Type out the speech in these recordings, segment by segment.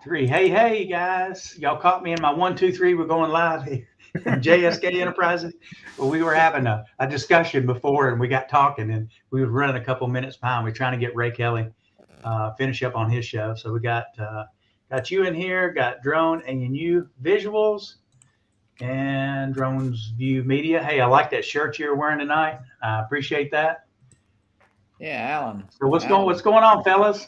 Three. Hey, guys. Y'all caught me in my one, two, three. We're going live here. JSK Enterprises. Well, we were having a discussion before and we got talking and we were running a couple minutes behind. We're trying to get Ray Kelly finish up on his show. So we got you in here, got Drone and you visuals and Drone's View Media. Hey, I like that shirt you're wearing tonight. I appreciate that. Yeah, Alan. So what's going on, fellas?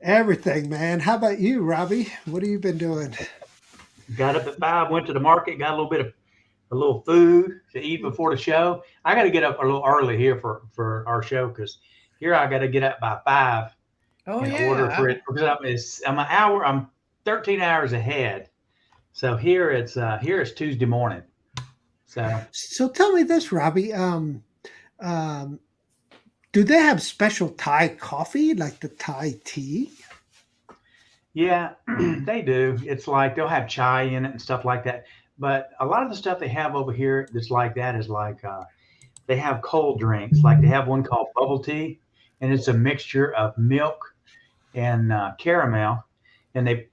Everything, man. How about you, Robbie? What have you been doing? Got up at 5, went to the market, got a little food to eat before the show. I got to get up a little early here for our show because here I got to get up by 5 Oh in order yeah. for it because I'm an hour. I'm 13 hours ahead. So here it's Tuesday morning. So tell me this, Robbie. Um, do they have special Thai coffee, like the Thai tea? Yeah, they do. It's like they'll have chai in it and stuff like that. But a lot of the stuff they have over here that's like that is like they have cold drinks. Like they have one called bubble tea, and it's a mixture of milk and caramel, and they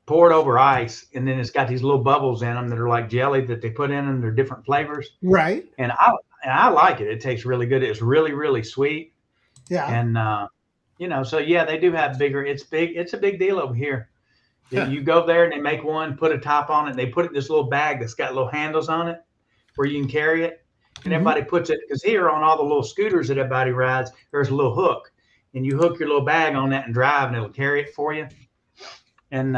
pour it over ice, and then it's got these little bubbles in them that are like jelly that they put in them. They're different flavors, Right. and I like it. It tastes really good. It's really sweet, Yeah. and so yeah, they do have bigger. It's big. It's a big deal over here. You go there and they make one, put a top on it. And they put it in this little bag that's got little handles on it where you can carry it. And Hmm. everybody puts it because here on all the little scooters that everybody rides, there's a little hook, and you hook your little bag on that and drive, and it'll carry it for you. And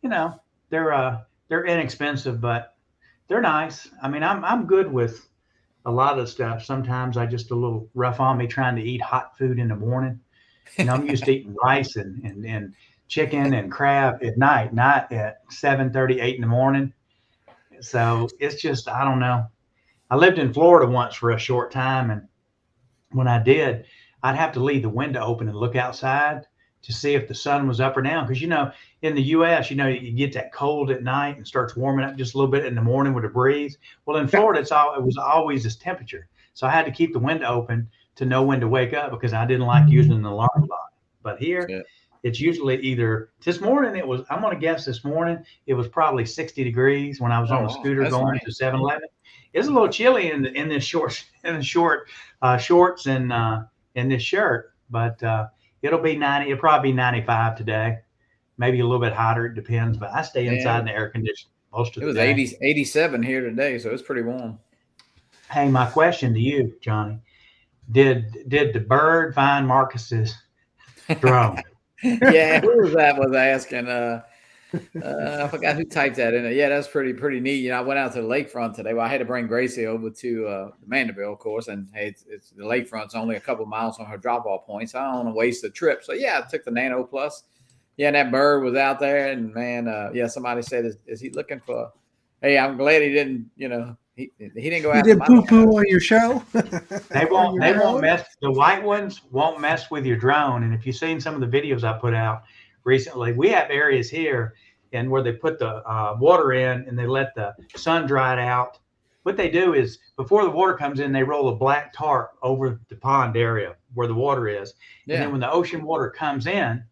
you know, they're inexpensive, but they're nice. I mean, I'm good with a lot of stuff. Sometimes I just a little rough on me trying to eat hot food in the morning. I'm used to eating rice and chicken and crab at night, not at 7:30, 8 in the morning. So it's just I don't know. I lived in Florida once for a short time, and when I did, I'd have to leave the window open and look outside to see if the sun was up or down. Because in the U.S., you get that cold at night and starts warming up just a little bit in the morning with a breeze. Well, in Yeah. Florida, it was always this temperature, so I had to keep the window open to know when to wake up because I didn't like using an alarm clock. But here, Yeah. it's usually either this morning. I'm going to guess this morning it was probably 60 degrees when I was Oh on the wow, scooter that's going nice. to 7-Eleven. It's a little chilly in this short shorts and in this shirt, but it'll be 90. It'll probably be 95 today, maybe a little bit hotter. It depends, but I stay Yeah, inside in the air conditioning most of it the was day. 80, 87 here today, so it's pretty warm. Hey, my question to you, Johnny: Did the bird find Marcus's drone? Yeah, who was that was asking? I forgot who typed that in it. Yeah, that's pretty neat. I went out to the lakefront today. Well, I had to bring Gracie over to Mandeville, of course, and hey, it's the lakefront's only a couple miles from her drop off point, so I don't want to waste the trip. So yeah, I took the Nano Plus. Yeah, and that bird was out there, and man, yeah, somebody said, is he looking for? Hey, I'm glad he didn't. He didn't go You after did my poo poo Nano. on your show? On your They won't drone? mess. The white ones won't mess with your drone. And if you've seen some of the videos I put out recently, we have areas here and where they put the water in and they let the sun dry it out. What they do is before the water comes in, they roll a black tarp over the pond area where the water is, and then Yeah, when the ocean water comes in,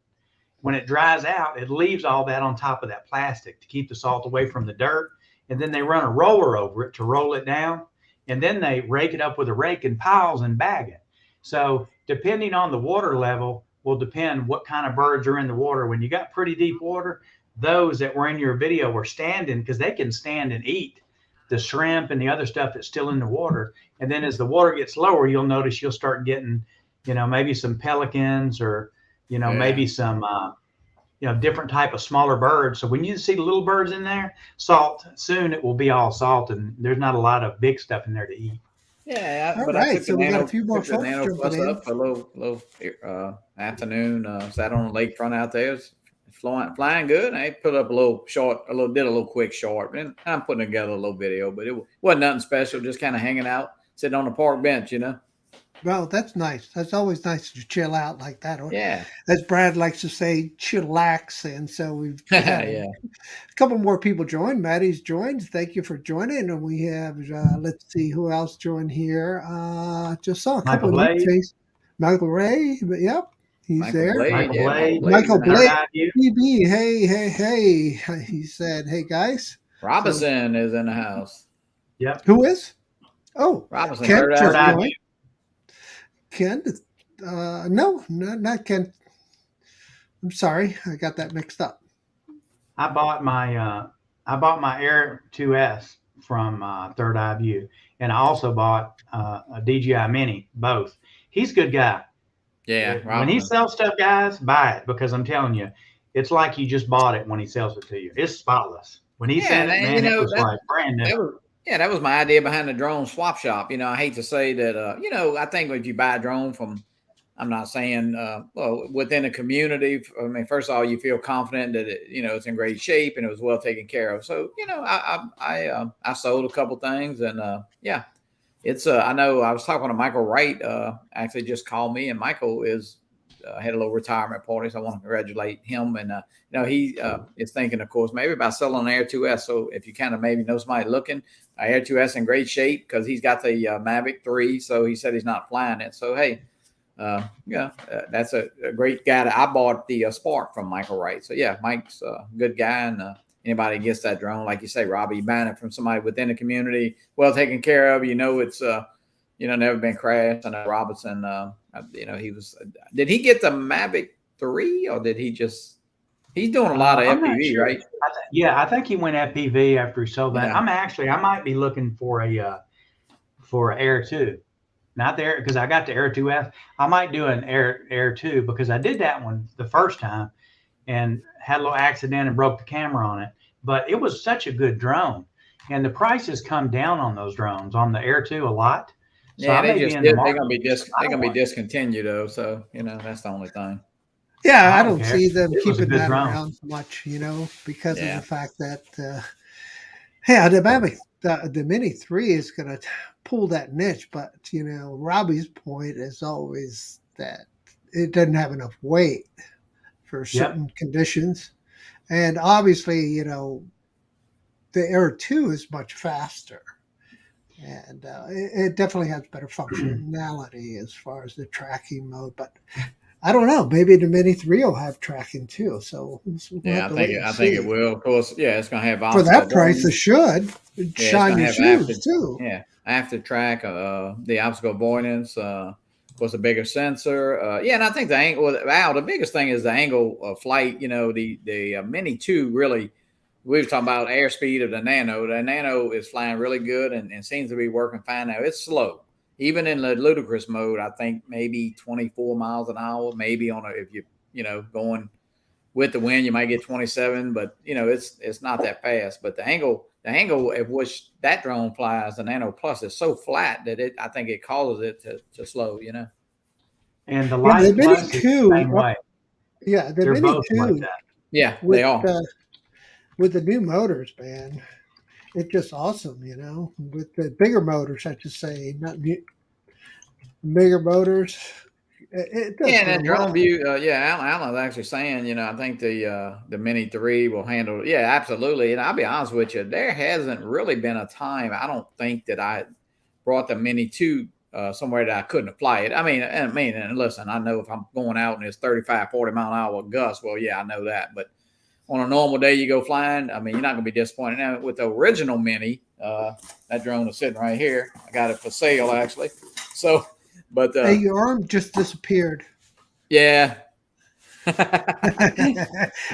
when it dries out, it leaves all that on top of that plastic to keep the salt away from the dirt. And then they run a roller over it to roll it down. And then they rake it up with a rake in piles and bag it. So depending on the water level will depend what kind of birds are in the water. When you got pretty deep water, those that were in your video were standing because they can stand and eat the shrimp and the other stuff that's still in the water. And then as the water gets lower, you'll notice you'll start getting, maybe some pelicans or, yeah. maybe some different type of smaller birds. So when you see the little birds in there, salt, soon it will be all salt and there's not a lot of big stuff in there to eat. Yeah, All but I right. took the So we got a nano few more took the folks nano jumping plus in. up for a little afternoon. Sat on the lakefront out there. It was flying good. I put up a little short, did a little quick short, and I'm putting together a little video, but it wasn't nothing special. Just kind of hanging out, sitting on the park bench. Well, that's nice. That's always nice to chill out like that. Or, Yeah, as Brad likes to say, chillax. And so we've had yeah. a couple more people join. Maddie's joined. Thank you for joining. And we have, let's see who else joined here. Just saw a couple Michael of new Blade, faces. Michael Ray, but yep, He's there. Michael Blade. Michael Third Blade. Eye View. TV. Hey. He said, hey, guys. Robinson is in the house. Yep. Who is? Oh, Robinson, Ken Third just Eye joined. Ken, no, not Ken. I'm sorry, I got that mixed up. I bought my Air 2S from Third Eye View, and I also bought a DJI Mini. Both. He's a good guy. Yeah. When he sells stuff, guys, buy it, because I'm telling you, it's like you just bought it when he sells it to you. It's spotless. When he sent it, man, it was like brand new. That was my idea behind the drone swap shop. I hate to say that, I think if you buy a drone from, I'm not saying, within a community, I mean, first of all, you feel confident that it's in great shape and it was well taken care of. So, I sold a couple things, and it's, I know I was talking to Michael Wright, actually just called me, and Michael had a little retirement party. So I want to congratulate him. And, he is thinking, of course, maybe about selling an Air 2S. So if you kind of maybe know somebody looking, Air 2S in great shape, because he's got the Mavic 3. So he said he's not flying it. So, hey, that's a great guy. I bought the Spark from Michael Wright. So, yeah, Mike's a good guy. And anybody gets that drone, like you say, Robbie, you buying it from somebody within the community, well taken care of, it's never been crashed. I know Robinson, did he get the Mavic 3, or did he just, he's doing a lot of FPV, sure. right? I think he went FPV after he sold that. Yeah. I might be looking for for Air 2. Not there, because I got the Air 2F. I might do an Air 2, because I did that one the first time and had a little accident and broke the camera on it. But it was such a good drone. And the prices come down on those drones, on the Air 2, a lot. So yeah, they're gonna be discontinued though. So that's the only thing. Yeah, I don't see them keeping that around much, because of the fact that the Mavic, the Mini 3 is going to pull that niche. But Robbie's point is always that it doesn't have enough weight for certain conditions, and obviously, the Air 2 is much faster. And it definitely has better functionality as far as the tracking mode. But I don't know. Maybe the Mini 3 will have tracking too. So I think it will. Of course, it's going to have for that price. It should shine your shoes too. Yeah, after track, the obstacle avoidance, was a bigger sensor. And I think the angle. The biggest thing is the angle of flight. The Mini 2 really. We were talking about airspeed of the Nano. The Nano is flying really good and seems to be working fine now. It's slow. Even in the ludicrous mode, I think maybe 24 miles an hour, maybe if you going with the wind, you might get 27, but it's not that fast. But the angle at which that drone flies, the Nano Plus, is so flat that I think it causes it to slow, And the Light Plus is the same way. Yeah, they're both like that. Yeah, they are. With the new motors, man, it's just awesome, with the bigger motors, I should say, not new, bigger motors. And that drone view, Alan's actually saying, I think the Mini 3 will handle it. Yeah, absolutely. And I'll be honest with you, there hasn't really been a time, I don't think, that I brought the Mini 2 somewhere that I couldn't fly it. And listen, I know if I'm going out and it's 35, 40 mile an hour gusts, well, yeah, I know that. But on a normal day you go flying, you're not going to be disappointed. Now, with the original Mini, that drone is sitting right here. I got it for sale, actually. So, but hey, your arm just disappeared. Yeah.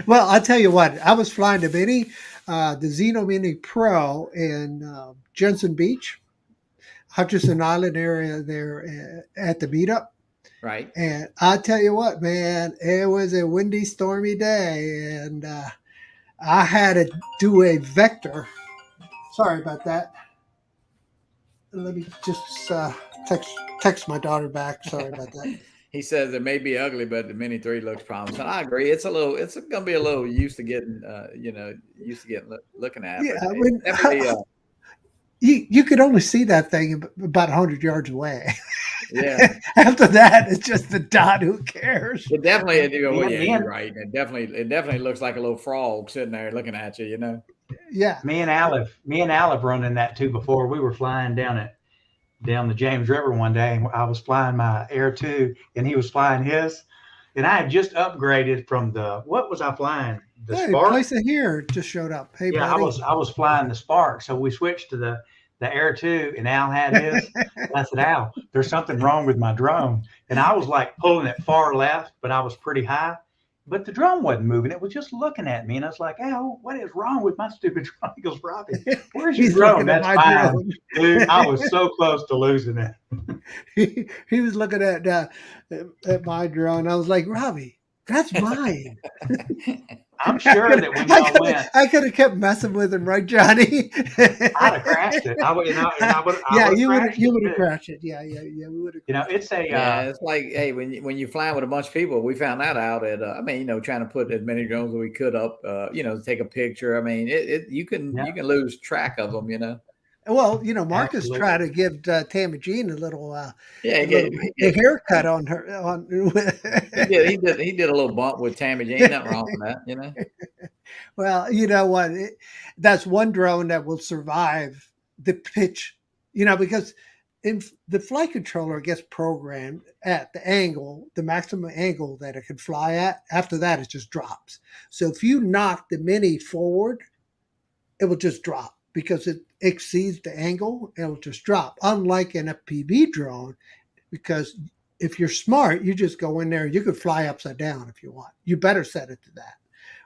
Well, I'll tell you what. I was flying the Mini, the Xenomini Pro in Jensen Beach, Hutchinson Island area there at the meetup. Right. And I tell you what, man, it was a windy, stormy day, and I had to do a vector. Sorry about that. Let me just text my daughter back. Sorry about that. He says it may be ugly, but the Mini 3 looks promising. I agree. It's going to be a little used to getting, looking at. Yeah, you could only see that thing about 100 yards away. Yeah. After that, it's just the dot. Who cares? It definitely, you're right. It definitely looks like a little frog sitting there looking at you. Yeah. Me and Aleph running that too before. We were flying down the James River one day, and I was flying my Air 2, and he was flying his. and I had just upgraded from what was I flying? The Hey, Spark? Place It Here just showed up. Hey, Yeah, buddy. I was flying the Spark, so we switched to the Air 2, and Al had his. I said, Al, there's something wrong with my drone, and I was like pulling it far left, but I was pretty high. But the drone wasn't moving; it was just looking at me, and I was like, Al, what is wrong with my stupid drone? He goes, Robbie, where's your He's drone? looking at That's my fine, drone. dude. I was so close to losing it. He was looking at my drone. I was like, Robbie, that's mine. I'm sure that when y'all went, I could have kept messing with him, right, Johnny? I'd have crashed it. I would, and I would, Yeah, you you would have crashed it. Yeah, we would have. You know, it's a it's like, hey, when you fly with a bunch of people, we found that out at I mean, you know, trying to put as many drones as we could up, you know, take a picture. I mean, you can lose track of them, you know. Well, you know, Marcus tried to give Tammy Jean a little a haircut on her. He did a little bump with Tammy Jean. Nothing wrong with that, you know. Well, you know what? That's one drone that will survive the pitch, you know, because in the flight controller gets programmed at the angle, the maximum angle that it can fly at. After that, it just drops. So if you knock the Mini forward, it will just drop because it exceeds the angle. It will just drop. Unlike an FPV drone, because if you're smart, you just go in there. You could fly upside down if you want. You better set it to that.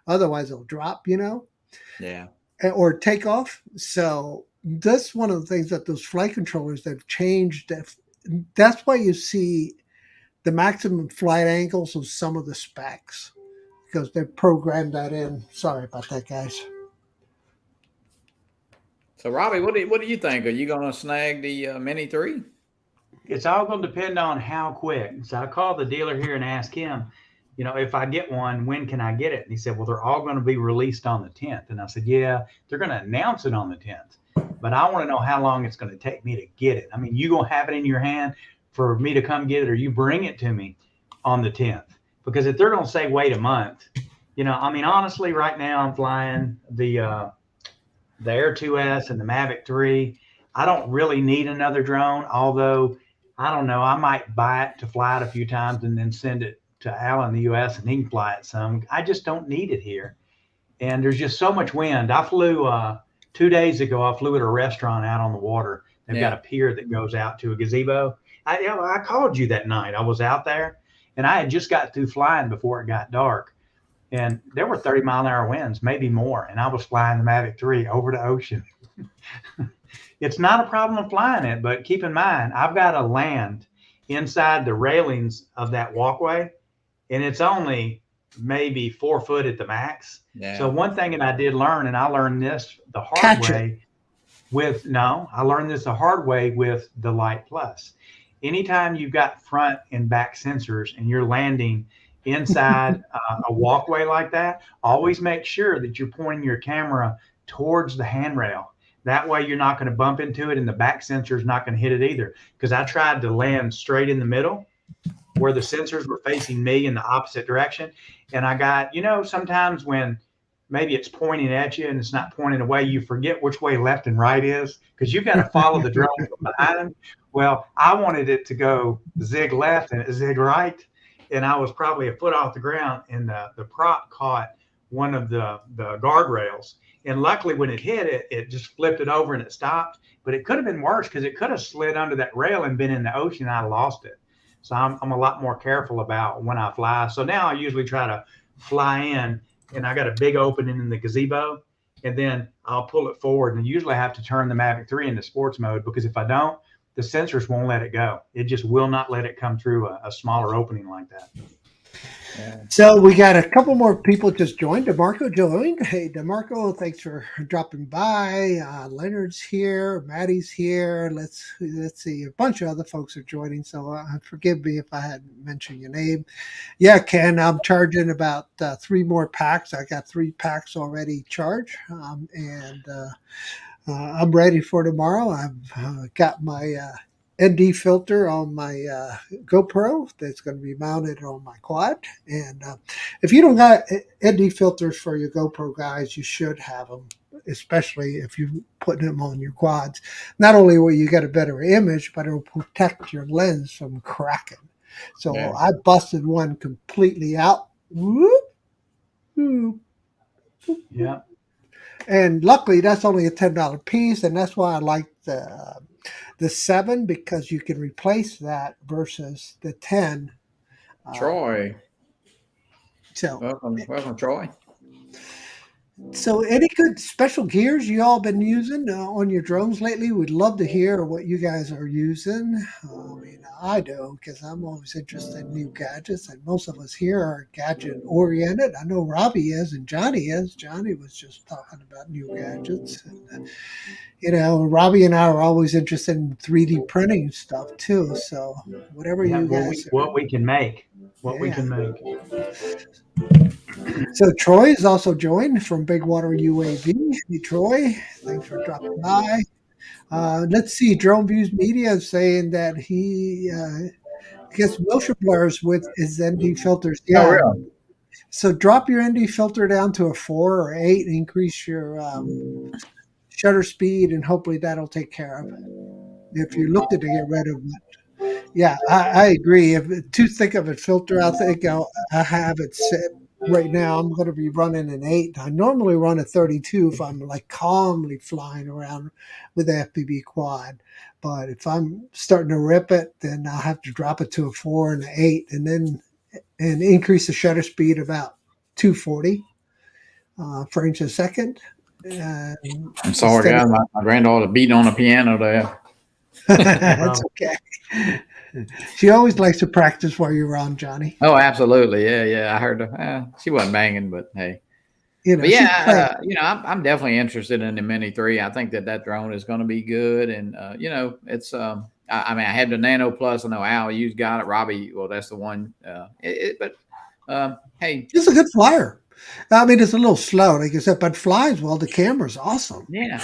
Otherwise, it'll drop, you know? Yeah. Or take off. So that's one of the things that those flight controllers, they've changed. That's why you see the maximum flight angles of some of the specs, because they've programmed that in. Sorry about that, guys. So, Robbie, what do you think? Are you going to snag the Mini 3? It's all going to depend on how quick. So I called the dealer here and asked him, you know, if I get one, when can I get it? And he said, well, they're all going to be released on the 10th. And I said, yeah, they're going to announce it on the 10th. But I want to know how long it's going to take me to get it. I mean, you going to have it in your hand for me to come get it, or you bring it to me on the 10th? Because if they're going to say wait a month, you know, I mean, honestly, right now I'm flying the Air 2S and the Mavic 3. I don't really need another drone, although I don't know, I might buy it to fly it a few times and then send it to Al in the US and he can fly it some. I just don't need it here. And there's just so much wind. I flew 2 days ago, I flew at a restaurant out on the water. They've got a pier that goes out to a gazebo. I called you that night. I was out there and I had just got through flying before it got dark. And there were 30-mile-an-hour winds, maybe more. And I was flying the Mavic 3 over the ocean. It's not a problem flying it, but keep in mind, I've got to land inside the railings of that walkway, and it's only maybe 4 foot at the max. Yeah. So one thing that I did learn, and I learned this the hard way I learned this the hard way with the Light Plus. Anytime you've got front and back sensors and you're landing inside a walkway like that, always make sure that you're pointing your camera towards the handrail. That way you're not going to bump into it and the back sensor is not going to hit it either. Because I tried to land straight in the middle where the sensors were facing me in the opposite direction. And I got, you know, sometimes when maybe it's pointing at you and it's not pointing away, you forget which way left and right is because you've got to follow the drone from behind them. Well, I wanted it to go zig left and zig right. And I was probably a foot off the ground and the prop caught one of the guardrails. And luckily when it hit it, it just flipped it over and it stopped. But it could have been worse because it could have slid under that rail and been in the ocean. I'd have lost it. So I'm a lot more careful about when I fly. So now I usually try to fly in and I got a big opening in the gazebo and then I'll pull it forward. And usually I have to turn the Mavic 3 into sports mode because if I don't, the sensors won't let it go. It just will not let it come through a smaller opening like that. Yeah. So we got a couple more people just joined. DeMarco joined. Hey, DeMarco, thanks for dropping by. Leonard's here. Maddie's here. Let's see. A bunch of other folks are joining. So forgive me if I hadn't mentioned your name. Yeah, Ken, I'm charging about 3 more packs. I got 3 packs already charged. And I'm ready for tomorrow. I've got my ND filter on my GoPro that's going to be mounted on my quad. And if you don't got ND filters for your GoPro, guys, you should have them, especially if you're putting them on your quads. Not only will you get a better image, but it will protect your lens from cracking. So I busted one completely out. Whoop, whoop. Yeah. And luckily, that's only a $10 piece, and that's why I like the 7, because you can replace that versus the 10. Troy. So Welcome, Troy. So, any good special gears you all been using on your drones lately? We'd love to hear what you guys are using. I do, because I'm always interested in new gadgets, and most of us here are gadget oriented. I know Robbie is, and Johnny is. Johnny was just talking about new gadgets. And, Robbie and I are always interested in 3D printing stuff too. So, whatever you guys what we can make, we yeah. can make. So Troy is also joined from Big Water UAV. Hey, Troy, thanks for dropping by. Let's see. Drone Views Media is saying that he gets motion blurs with his ND filters. Yeah. Oh, really? So drop your ND filter down to a 4 or 8, and increase your shutter speed, and hopefully that'll take care of it. If you're looking to get rid of it. Yeah, I agree. If it's too thick of a filter, I think I have it set. Right now, I'm going to be running an 8. I normally run a 32 if I'm like calmly flying around with the FPV quad. But if I'm starting to rip it, then I'll have to drop it to a 4 and an 8, and increase the shutter speed about 240 frames a second. I'm sorry, guys. My granddaughter beating on the piano there. That's okay. She always likes to practice while you're on, Johnny. Oh, absolutely. Yeah. I heard her. She wasn't banging, but hey. But yeah, I'm definitely interested in the Mini 3. I think that drone is going to be good. And, it's, I have the Nano Plus. I know Al, you got it. Robbie, well, that's the one. But hey. It's a good flyer. I mean, it's a little slow, like you said, but flies well. The camera's awesome. Yeah.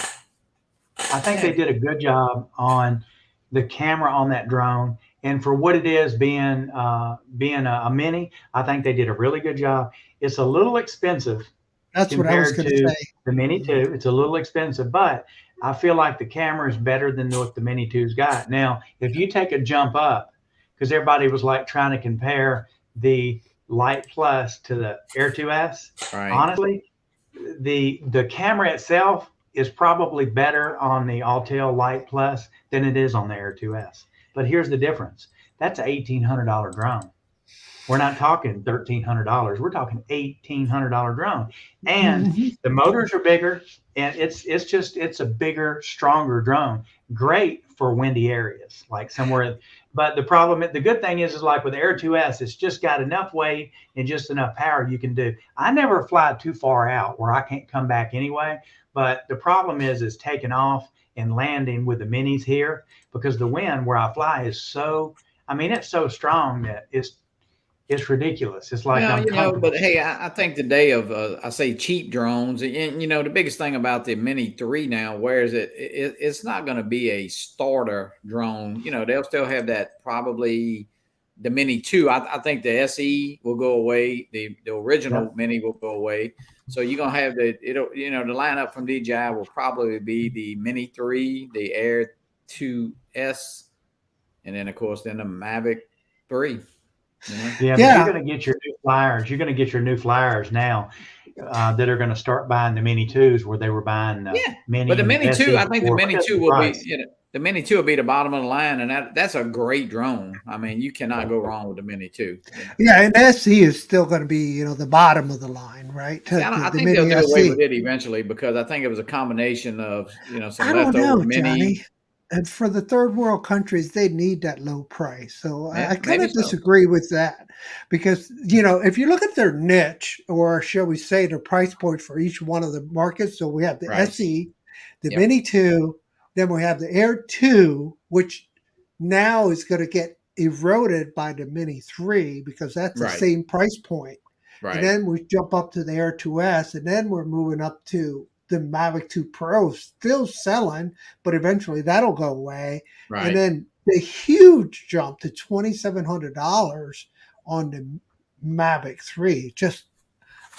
I think they did a good job on the camera on that drone. And for what it is, being a Mini, I think they did a really good job. It's a little expensive. That's what I was going to say. The Mini 2, it's a little expensive, but I feel like the camera is better than what the Mini 2's got. Now, if you take a jump up, because everybody was like trying to compare the Lite Plus to the Air 2S, right. Honestly, the camera itself is probably better on the Autel Lite Plus than it is on the Air 2S. But here's the difference. That's an $1,800 drone. We're not talking $1,300. We're talking $1,800 drone. And the motors are bigger, and it's a bigger, stronger drone. Great for windy areas, like somewhere. But the good thing is like with Air 2S, it's just got enough weight and just enough power you can do. I never fly too far out where I can't come back anyway. But the problem is taking off and landing with the minis here, because the wind where I fly is it's so strong that it's ridiculous. It's like but hey, I think the day of I say cheap drones, and the biggest thing about the Mini 3 now, where is it's not going to be a starter drone. They'll still have that, probably the Mini 2. I think the SE will go away. The original Mini will go away. So you're gonna have the lineup from DJI will probably be the Mini 3, the Air 2S, and then of course the Mavic 3. Yeah, but you're going to get your new flyers. You're going to get your new flyers now that are going to start buying the Mini 2s where they were buying Mini. But the Mini 2, I think the Mini 2 will be, the Mini 2 will be the bottom of the line, and that's a great drone. I mean, you cannot go wrong with the Mini 2. Yeah, and SE is still going to be, the bottom of the line, right? I think they'll do away with it eventually, because I think it was a combination of, some leftover Mini. Johnny. And for the third world countries, they need that low price. So I kind of disagree with that, because, if you look at their niche, or shall we say their price point for each one of the markets. So we have the SE, the Mini 2, then we have the Air 2, which now is going to get eroded by the Mini 3, because that's the same price point. Right. And then we jump up to the Air 2S, and then we're moving up to the Mavic 2 Pro, still selling, but eventually that'll go away. Right. And then the huge jump to $2,700 on the Mavic 3. Just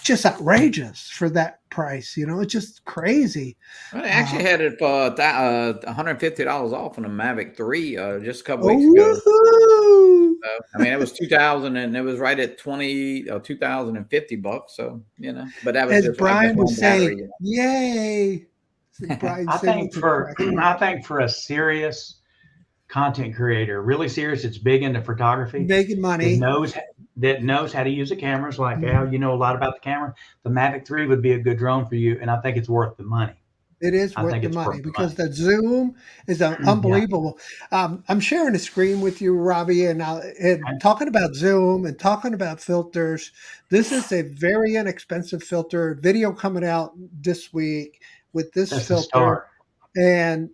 just outrageous for that price. You know, it's just crazy. Well, they actually had it for $150 off on the Mavic 3 just a couple weeks ago. Woohoo! So, I mean, it was 2000 and it was right at 2050 bucks. So, but that was As just like just Brian one was saying, battery. yay. So Brian I said think it for correctly. I think for a serious content creator, really serious, it's big into photography, Making that money. knows how to use the cameras. Like Mhm. Al, you know a lot about the camera. The Mavic 3 would be a good drone for you, and I think it's worth the money. It is I worth think the it's money worth the because money. the zoom is Yeah. unbelievable. I'm sharing a screen with you, Robbie, and talking about zoom and talking about filters. This is a very inexpensive filter. Video coming out this week with this That's the filter, start. and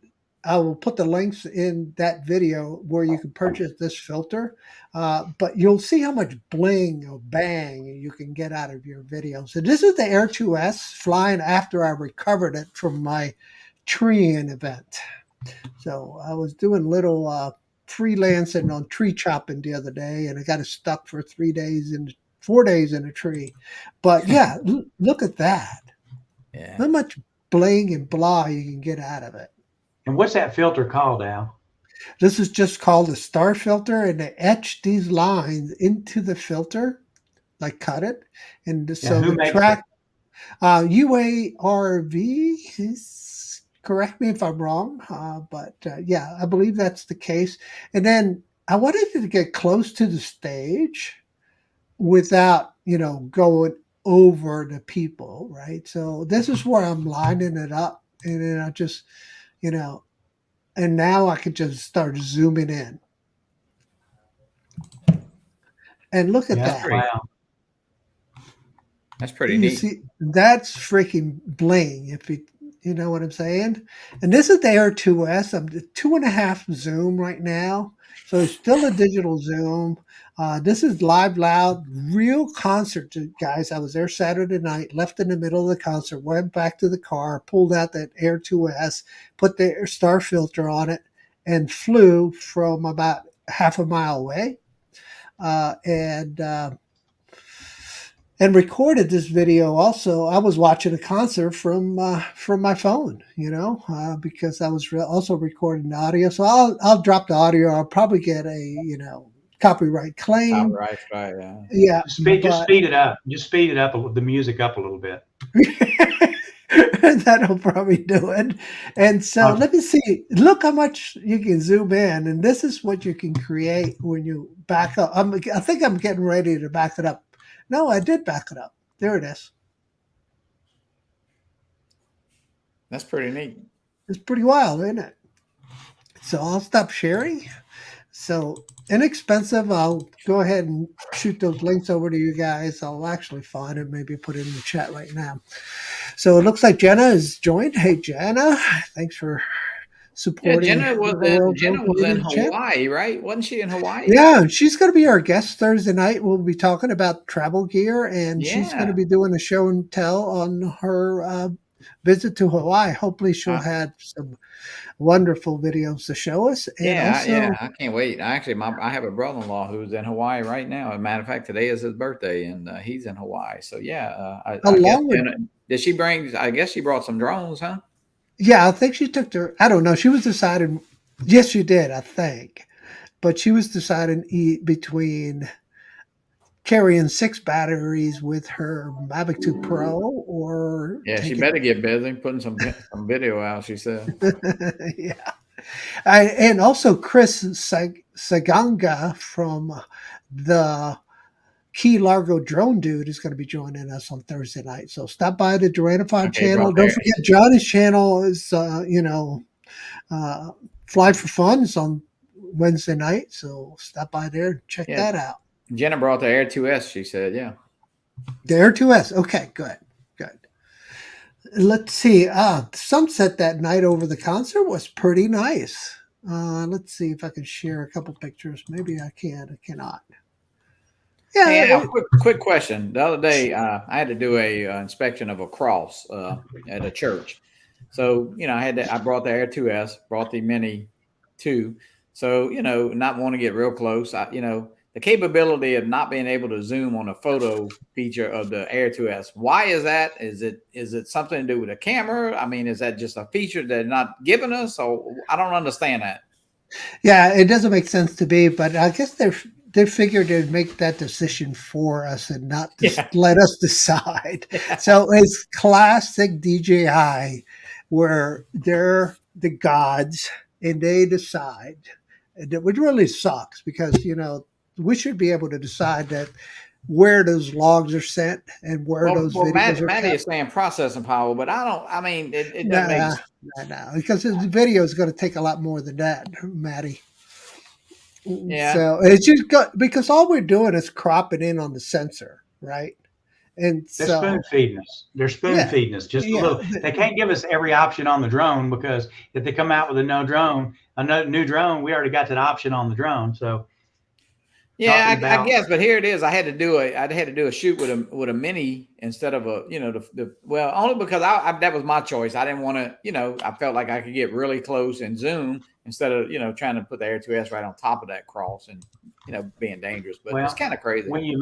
I will put the links in that video where you can purchase this filter. But you'll see how much bling or bang you can get out of your videos. So this is the Air 2S flying after I recovered it from my treeing event. So I was doing little freelancing on tree chopping the other day, and I got it stuck for 3 days and 4 days in a tree. But yeah, look at that. Yeah. How much bling and blah you can get out of it. And what's that filter called, Al? This is just called a star filter, and they etch these lines into the filter, like cut it, and Yeah, so who the makes it? track UARV is, correct me if I'm wrong, but yeah, I believe that's the case. And then I wanted to get close to the stage without going over the people, right? So this is where I'm lining it up, and then I just you know and now I could just start zooming in. And look at Yeah, that. wow. That's pretty You neat. see, that's freaking bling, if you know what I'm saying. And this is the Air 2S. I'm the 2.5 zoom right now. So it's still a digital zoom. This is live loud, real concert, guys. I was there Saturday night, left in the middle of the concert, went back to the car, pulled out that Air 2S, put the star filter on it, and flew from about half a mile away. And recorded this video. Also, I was watching a concert from my phone, because I was also recording the audio. So I'll drop the audio. I'll probably get a copyright claim. Right, right, yeah. Yeah, Just but speed it up. Just speed it up, the music up a little bit. that'll probably do it. And so Okay. let me see. Look how much you can zoom in, and this is what you can create when you back up. I think I'm getting ready to back it up. No, I did back it up. There it is. That's pretty neat. It's pretty wild, isn't it? So I'll stop sharing. So inexpensive. I'll go ahead and shoot those links over to you guys. I'll actually find it, maybe put it in the chat right now. So it looks like Jenna is joined. Hey, Jenna, thanks for Yeah, supporting Jenna was the in World Drone Jenna was in Community channel. Hawaii, right? Wasn't she in Hawaii? Yeah, she's going to be our guest Thursday night. We'll be talking about travel gear, and she's going to Yeah. be doing a show and tell on her visit to Hawaii. Hopefully, she'll Uh, have some wonderful videos to show us. And also, I can't wait. I have a brother-in-law who's in Hawaii right now. As a matter of fact, today is his birthday, and he's in Hawaii. So yeah, I guess along with, Jenna, did she bring? I guess she brought some drones, huh? yeah, I think she took her, I don't know. She was deciding, yes, she did, I think. But she was deciding between carrying 6 batteries with her Mavic 2 Pro or Yeah, she taking, better get busy putting some video out. She said. yeah. And also Chris Saganga from the Key Largo Drone Dude is going to be joining us on Thursday night. So stop by the Duranified Okay, channel. brought Don't there. forget Johnny's channel is, Fly for Fun is on Wednesday night. So stop by there and check Yeah, that out. Jenna brought the Air 2S. She said, yeah. The Air 2S. Okay, good. Let's see. Sunset that night over the concert was pretty nice. Let's see if I can share a couple pictures. Maybe I can. I cannot. Yeah. Hey, Al, quick question. The other day, I had to do a inspection of a cross at a church. So I brought the Air 2S, brought the Mini 2. So not want to get real close. the capability of not being able to zoom on a photo feature of the Air 2S. Why is that? Is it something to do with the camera? I mean, is that just a feature they're not giving us? So I don't understand that. Yeah, it doesn't make sense to me, but I guess they figured they'd make that decision for us and not let us decide. Yeah. So it's classic DJI, where they're the gods and they decide, which really sucks because, you know, we should be able to decide that where those logs are sent and where those videos are. Maddie is saying processing power, but I mean, it doesn't make no, because the video is going to take a lot more than that, Maddie. Yeah. So it's just because all we're doing is cropping in on the sensor, right? And they're spoon feeding us. They're spoon feeding us just a little. They can't give us every option on the drone because if they come out with a new drone, we already got that option on the drone. So yeah, I guess, but here it is. I had to do a shoot with a mini instead of a, you know, well, only because that was my choice. I didn't want to, you know, I felt like I could get really close and zoom instead of, you know, trying to put the Air 2S right on top of that cross and, you know, being dangerous. But it's kind of crazy. When you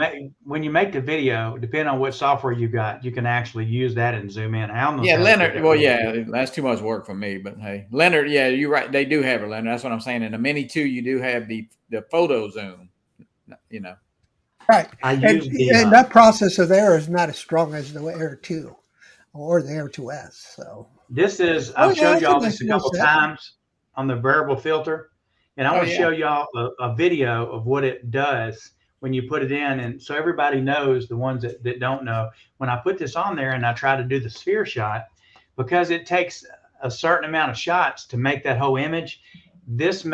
make the video, depending on what software you got, you can actually use that and zoom in. Leonard. Well, yeah, that's too much work for me. But hey, Leonard, yeah, you're right. They do have it, Leonard. That's what I'm saying. In the Mini 2, you do have the photo zoom. You know, right? And that processor there is not as strong as the Air 2 or the Air 2S. So this is I've showed y'all this a couple times on the variable filter, and I want to show y'all a video of what it does when you put it in, and so everybody knows, the ones that don't know. When I put this on there and I try to do the sphere shot, because it takes a certain amount of shots to make that whole image, this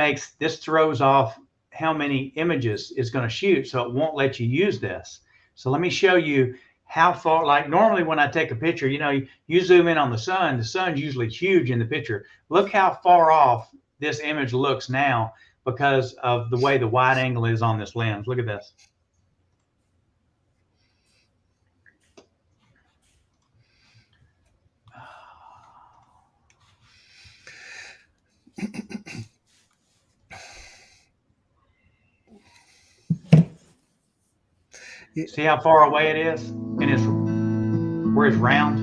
throws off how many images it's going to shoot, so it won't let you use this. So let me show you how far. Like normally when I take a picture, you know, you zoom in on the sun's usually huge in the picture. Look how far off this image looks now because of the way the wide angle is on this lens. Look at this. See how far away it is? And it's where it's round.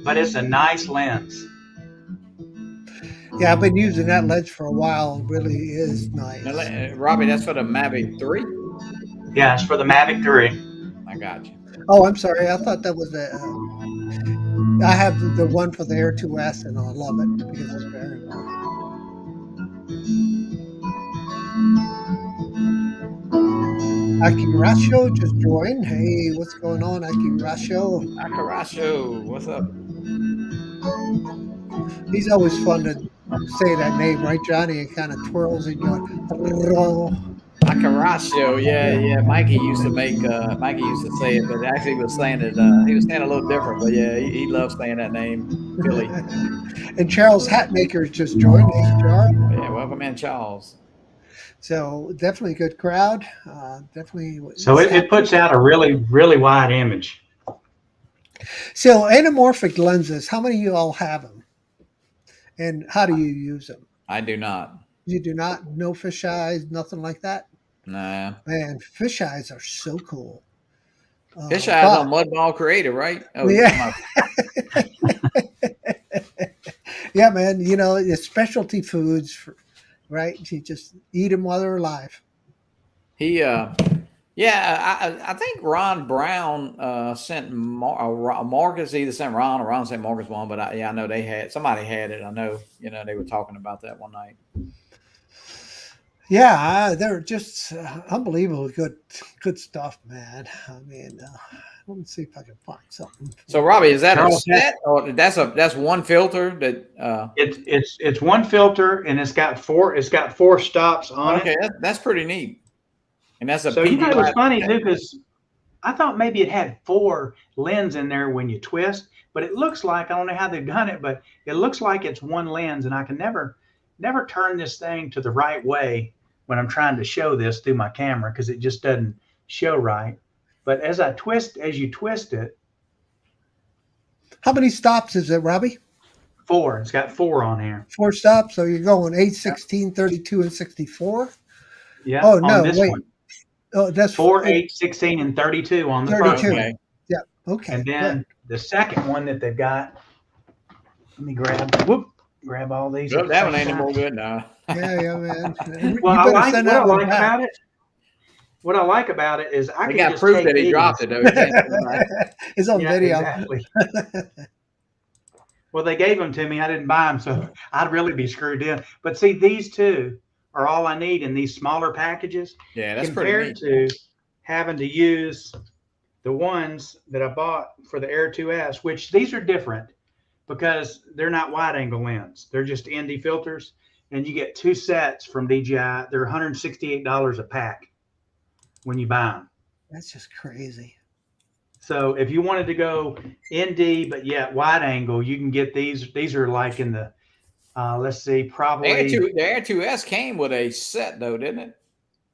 But it's a nice lens. Yeah, I've been using that lens for a while. It really is nice. Now, Robbie, that's for the Mavic 3? Yeah, it's for the Mavic 3. I got you. Oh, I'm sorry. I thought that was I have the one for the Air 2S, and I love it because it's very well. Akirasho just joined. Hey, what's going on, Akirasho? Akirasho, what's up? He's always fun to say that name, right, Johnny? It kind of twirls in your. Akirasho, yeah. Mikey used to say it, but actually he was saying it. He was saying a little different, but yeah, he loves saying that name, Billy. And Charles Hatmaker just joined. Hey, Charles. Yeah, welcome in, Charles. So definitely a good crowd. Definitely. So it puts out a really, really wide image. So anamorphic lenses, how many of you all have them? And how do you use them? I do not. You do not? No fish eyes, nothing like that? Nah. Man, fish eyes are so cool. Fish eyes on Mudball Creator, right? Oh, yeah. Yeah, man. You know, it's specialty foods, right? You just eat them while they're alive. I think Ron Brown sent Marcus, either sent Ron or Ron sent Marcus one, but I know somebody had it. I know, you know, they were talking about that one night. Yeah, they're just unbelievable good stuff, man. I mean, let me see if I can find something. So, Robbie, is that a set, or that's one filter that? It's one filter, and it's got four stops on it. Okay, that's pretty neat. And that's a. So you know, it was funny too, because I thought maybe it had 4 lens in there when you twist, but it looks like, I don't know how they've done it, but it looks like it's one lens, and I can never turn this thing to the right way when I'm trying to show this through my camera because it just doesn't show right. But as you twist it. How many stops is it, Robbie? 4. It's got 4 on here. 4 stops. So you're going 8, 16, 32, and 64. Yeah. Oh on no, this wait. one. Oh, that's 4, 8, 16, and 32 on the 32. first one. Okay. Yeah. Okay. And then good. the second one that they've got, let me grab all these. Well, at the that one same ain't no time. more good now. Yeah, man. Well, You better send that one back. What I like about it is I They can got just proof take that he these. dropped it though. He can't send it back. It's on video. Exactly. Well, they gave them to me. I didn't buy them, so I'd really be screwed in. But see, these two are all I need in these smaller packages. Yeah, that's pretty compared neat. to having to use the ones that I bought for the Air 2S, which these are different because they're not wide angle lens. They're just ND filters, and you get 2 sets from DJI. They're $168 a pack when you buy them. That's just crazy. So if you wanted to go ND but yet wide angle, you can get these. These are like in the let's see, probably The Air 2S came with a set though, didn't it?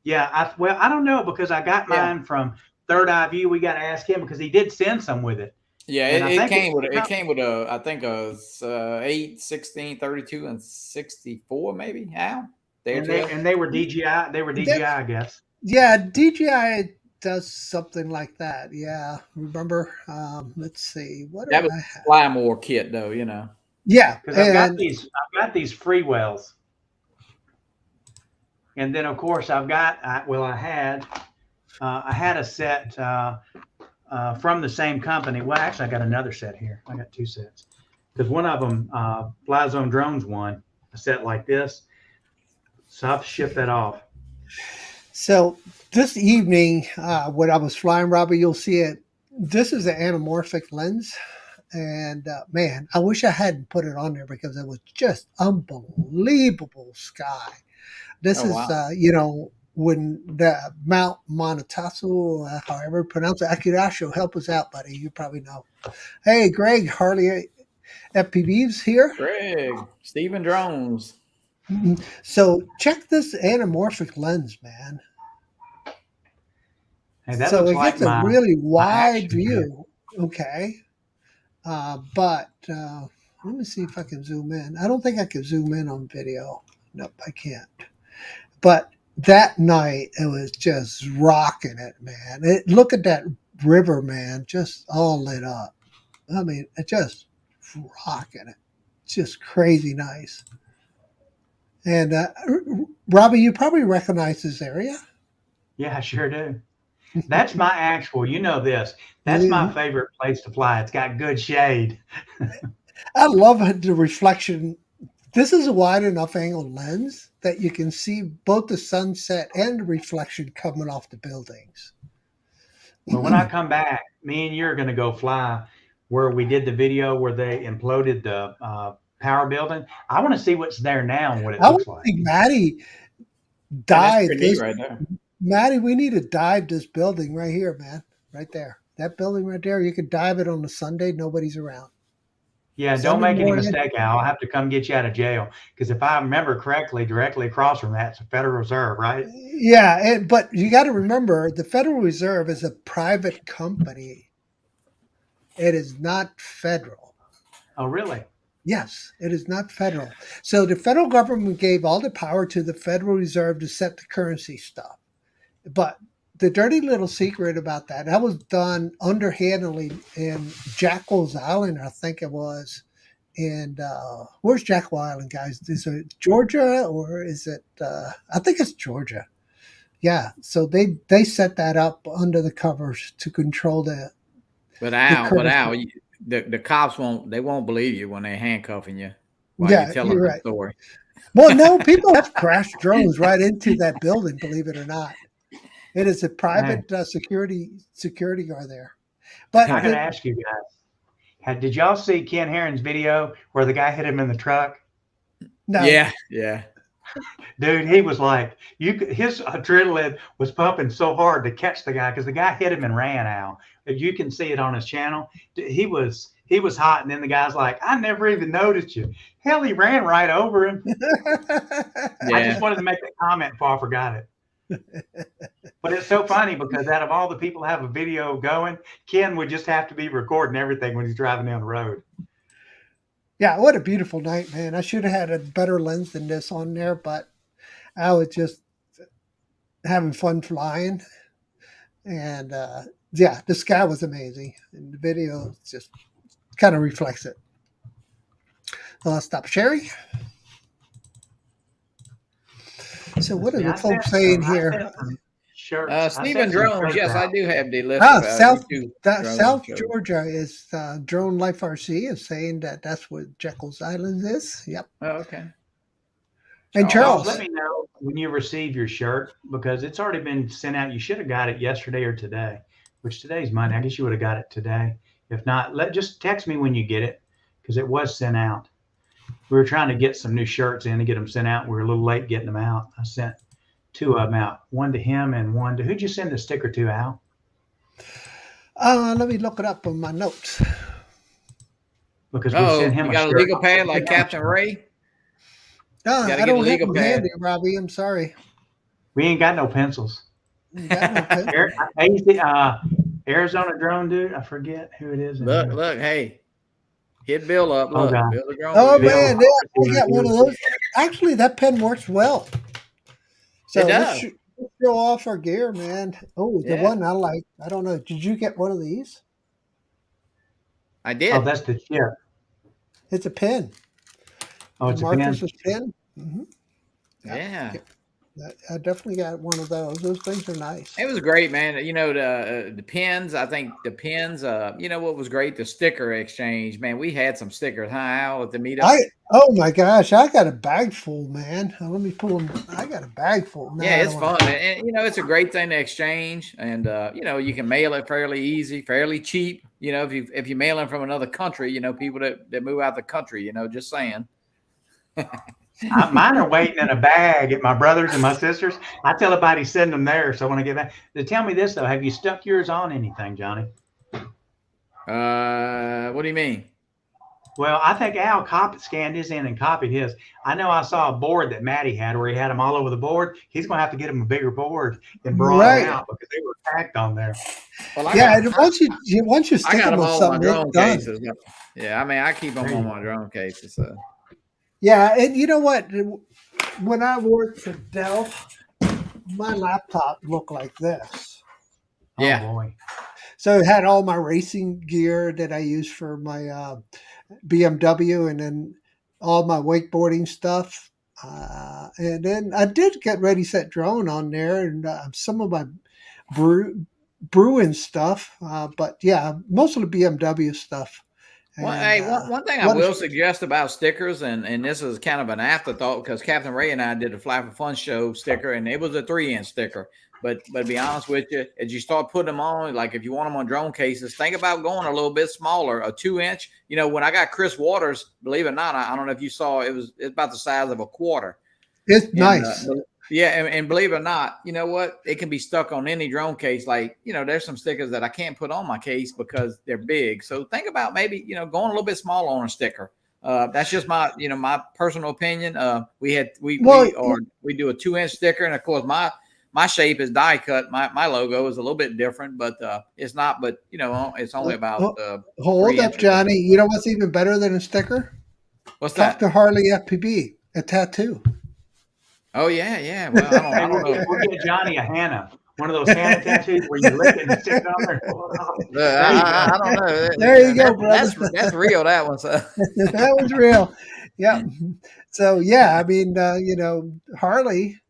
Yeah, I don't know because I got mine from Third Eye View. We got to ask him because he did send some with it. Yeah, it came with a I think a 8, 16, 32, and 64 maybe. Al? And they were DJI. They were DJI, I guess. Yeah, DJI does something like that. Yeah, remember? Let's see. What that did was I have? Fly More kit though, you know. Yeah, because I've got these free wells, and then of course I had a set from the same company. Well, actually, I got another set here. I got 2 sets because one of them, Fly Zone Drones, one a set like this. So I've shipped that off. So this evening, when I was flying, Robbie, you'll see it. This is an anamorphic lens. And man, I wish I hadn't put it on there because it was just unbelievable sky. This is, wow. When the Mount Montasu, however you pronounce it, Akirasho, help us out, buddy. You probably know. Hey, Greg, Harley FPV's here. Greg, Stephen Drones. So check this anamorphic lens, man. Hey, so it gets a really wide view. Okay. But let me see if I can zoom in. I don't think I can zoom in on video. Nope, I can't. But that night, it was just rocking it, man. Look at that river, man, just all lit up. I mean, it just rocking it. It's just crazy nice. And Robbie, you probably recognize this area. Yeah, I sure do. That's my actual, you know this. That's my favorite place to fly. It's got good shade. I love the reflection. This is a wide enough angle lens that you can see both the sunset and the reflection coming off the buildings. Well, when I come back, me and you are going to go fly where we did the video where they imploded the power building. I want to see what's there now and what it looks like. I think Maddie died. Right there. Maddie, we need to dive this building right here, man. Right there. That building right there. You could dive it on a Sunday. Nobody's around. Yeah, don't make any mistake, Al. I'll have to come get you out of jail. Because if I remember correctly, directly across from that's the Federal Reserve, right? Yeah, but you got to remember, the Federal Reserve is a private company. It is not federal. Oh, really? Yes, it is not federal. So the federal government gave all the power to the Federal Reserve to set the currency stuff. But the dirty little secret about that was done underhandedly in Jackal's Island, I think it was. And where's Jackal Island, guys? Is it Georgia or is it? I think it's Georgia. Yeah. So they set that up under the covers to control the. But Al, the cops won't believe you when they're handcuffing you while you're telling the story. Well, no, people have crashed drones right into that building, believe it or not. It is a private security guard there. But I got to ask you guys, did y'all see Ken Herron's video where the guy hit him in the truck? No. Yeah. Dude, he was like, his adrenaline was pumping so hard to catch the guy because the guy hit him and ran out. You can see it on his channel. He was hot, and then the guy's like, I never even noticed you. Hell, he ran right over him. I just wanted to make that comment before I forgot it. But it's so funny because out of all the people who have a video going, Ken would just have to be recording everything when he's driving down the road. Yeah, what a beautiful night, man. I should have had a better lens than this on there, but I was just having fun flying. And yeah, the sky was amazing. And the video just kind of reflects it. Stop sharing. So what are the folks saying here? Shirts. Stephen Drones, yes, I do have the list. South Georgia is Drone Life RC is saying that's what Jekyll's Island is. Yep. Oh, okay. And Charles, let me know when you receive your shirt because it's already been sent out. You should have got it yesterday or today, which today's Monday. I guess you would have got it today. If not, just text me when you get it because it was sent out. We were trying to get some new shirts in to get them sent out. We were a little late getting them out. I sent 2 of them out, one to him and one to who'd you send the sticker to, Al? Let me look it up on my notes. Because we sent him you got a legal pad like Captain Ray? No, I don't have them handy, Robbie. I'm sorry. We ain't got no pencils. Arizona Drone dude, I forget who it is. Look, hey. Hit Bill up. Look, Bill the drone. Oh, man, I got one of those. Actually, that pen works well. So it does. Let's show off our gear, man. Oh, the one I like. I don't know. Did you get one of these? I did. Oh, that's the chip. It's a pen. Oh, it's a pen. Marcus's pen. Mm-hmm. Yeah. I definitely got one of those. Those things are nice. It was great, man. You know, the pins, I think the pins, you know what was great? The sticker exchange. Man, we had some stickers, huh, Al, at the meetup? Oh, my gosh. I got a bag full, man. Let me pull them. I got a bag full. Yeah, it's fun. And, you know, it's a great thing to exchange. And, you know, you can mail it fairly easy, fairly cheap. You know, if you mail them from another country, you know, people that move out the country, you know, just saying. Mine are waiting in a bag at my brother's and my sister's. I tell everybody send them there, so when I get back, tell me this though: have you stuck yours on anything, Johnny? What do you mean? Well, I think Al scanned his in and copied his. I know I saw a board that Matty had where he had them all over the board. He's going to have to get him a bigger board and broaden them out because they were packed on there. Well, once you stick them on something, drone cases. Yeah, I mean, I keep them on my drone cases. So. Yeah, and you know what? When I worked for Dell, my laptop looked like this. Yeah. Oh, boy. So it had all my racing gear that I use for my BMW and then all my wakeboarding stuff. And then I did get Ready Set Drone on there and some of my brewing stuff. But yeah, most of the BMW stuff. Well, hey, one thing I will suggest about stickers, and this is kind of an afterthought because Captain Ray and I did a Fly for Fun show sticker, and it was a 3-inch sticker. But to be honest with you, as you start putting them on, like if you want them on drone cases, think about going a little bit smaller, a 2-inch. You know, when I got Chris Waters, believe it or not, I don't know if you saw, it's about the size of a quarter. It's nice. Yeah, and believe it or not, you know what? It can be stuck on any drone case. Like, you know, there's some stickers that I can't put on my case because they're big. So think about maybe, you know, going a little bit smaller on a sticker. That's just my, you know, my personal opinion. We do a 2-inch sticker, and of course my shape is die cut. My logo is a little bit different, but it's not. But you know, it's only about. Hold up, Johnny. You know what's even better than a sticker? What's that? Talk to Harley FPB, a tattoo. Oh yeah. Well, I don't know. We'll get Johnny a Hannah, one of those Hannah tattoos where you lick it and stick it on there. I don't know. There you go, brother. That's real. That one. So. That was real. Yeah. So yeah, I mean, you know, Harley,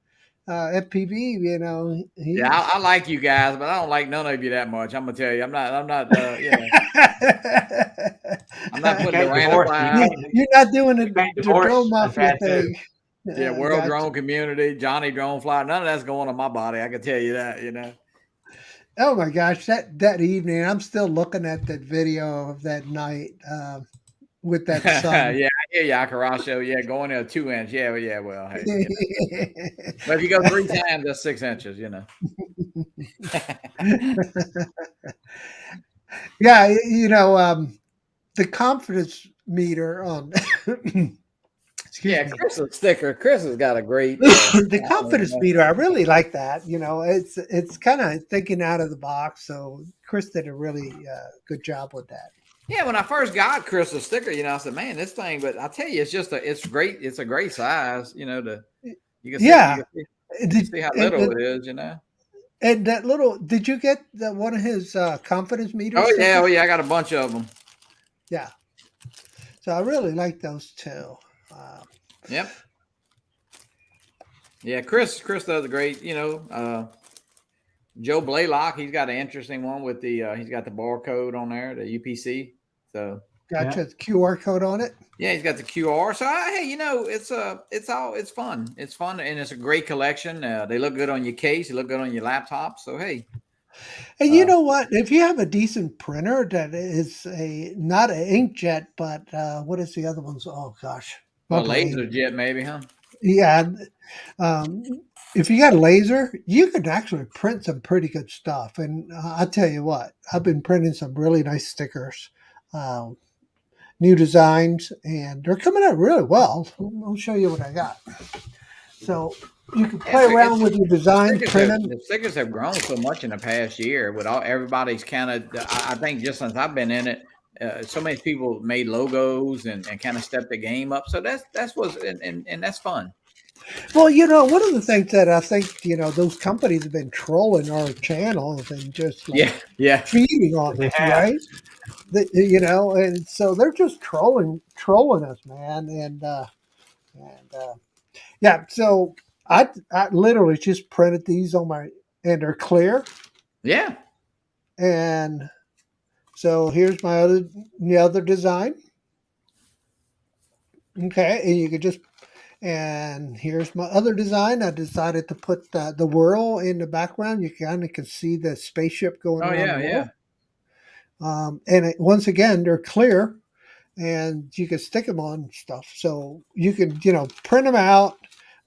FPV, you know. Yeah, I like you guys, but I don't like none of you that much. I'm gonna tell you, I'm not. You know. I'm not putting You're not doing the drone mafia thing. Yeah, World Drone Community, Johnnie Drone Flyer, none of that's going on my body. I can tell you that, you know. Oh my gosh, that evening, I'm still looking at that video of that night with that sun. Yeah, I hear you, Akarasho. Yeah, going to a 2-inch. Yeah, well, hey, you know. But if you go 3 times, that's 6 inches, you know. Yeah, you know, the confidence meter on. Chris's sticker. Chris has got a great the confidence meter. I really like that. You know, it's kind of thinking out of the box. So Chris did a really good job with that. Yeah, when I first got Chris a sticker, I said, "Man, this thing." But I tell you, it's great. It's a great size. You can see Yeah. you can see how little it is. And that little, did you get one of his confidence meter Oh stickers? yeah, I got a bunch of them. Yeah. So I really like those too. Yep. Yeah, Chris does a great. Joe Blaylock, he's got an interesting one with he's got the barcode on there, the UPC. So gotcha, the QR code on it. Yeah, he's got the QR. So hey, it's fun. It's fun, and it's a great collection. They look good on your case. They look good on your laptop. So hey. And you know what? If you have a decent printer that is not an inkjet, but what is the other ones? Oh gosh, Laser jet maybe, huh? Yeah. If you got a laser, you can actually print some pretty good stuff. And I'll tell you what, I've been printing some really nice stickers, new designs, and they're coming out really well. I'll show you what I got. So you can play around with your design, print them. The stickers have grown so much in the past year with everybody's kind of, I think just since I've been in it, so many people made logos and kind of stepped the game up. So that's and that's fun. Well, one of the things that I think, those companies have been trolling our channels and just feeding on us, right? And so they're just trolling us, man. And yeah, so I literally just printed these and they're clear. Yeah. And so here's my other design. Okay, and you could just. And here's my other design. I decided to put the whirl in the background. You kind of can see the spaceship going around the world. And once again, they're clear, and you can stick them on stuff. So you can, print them out.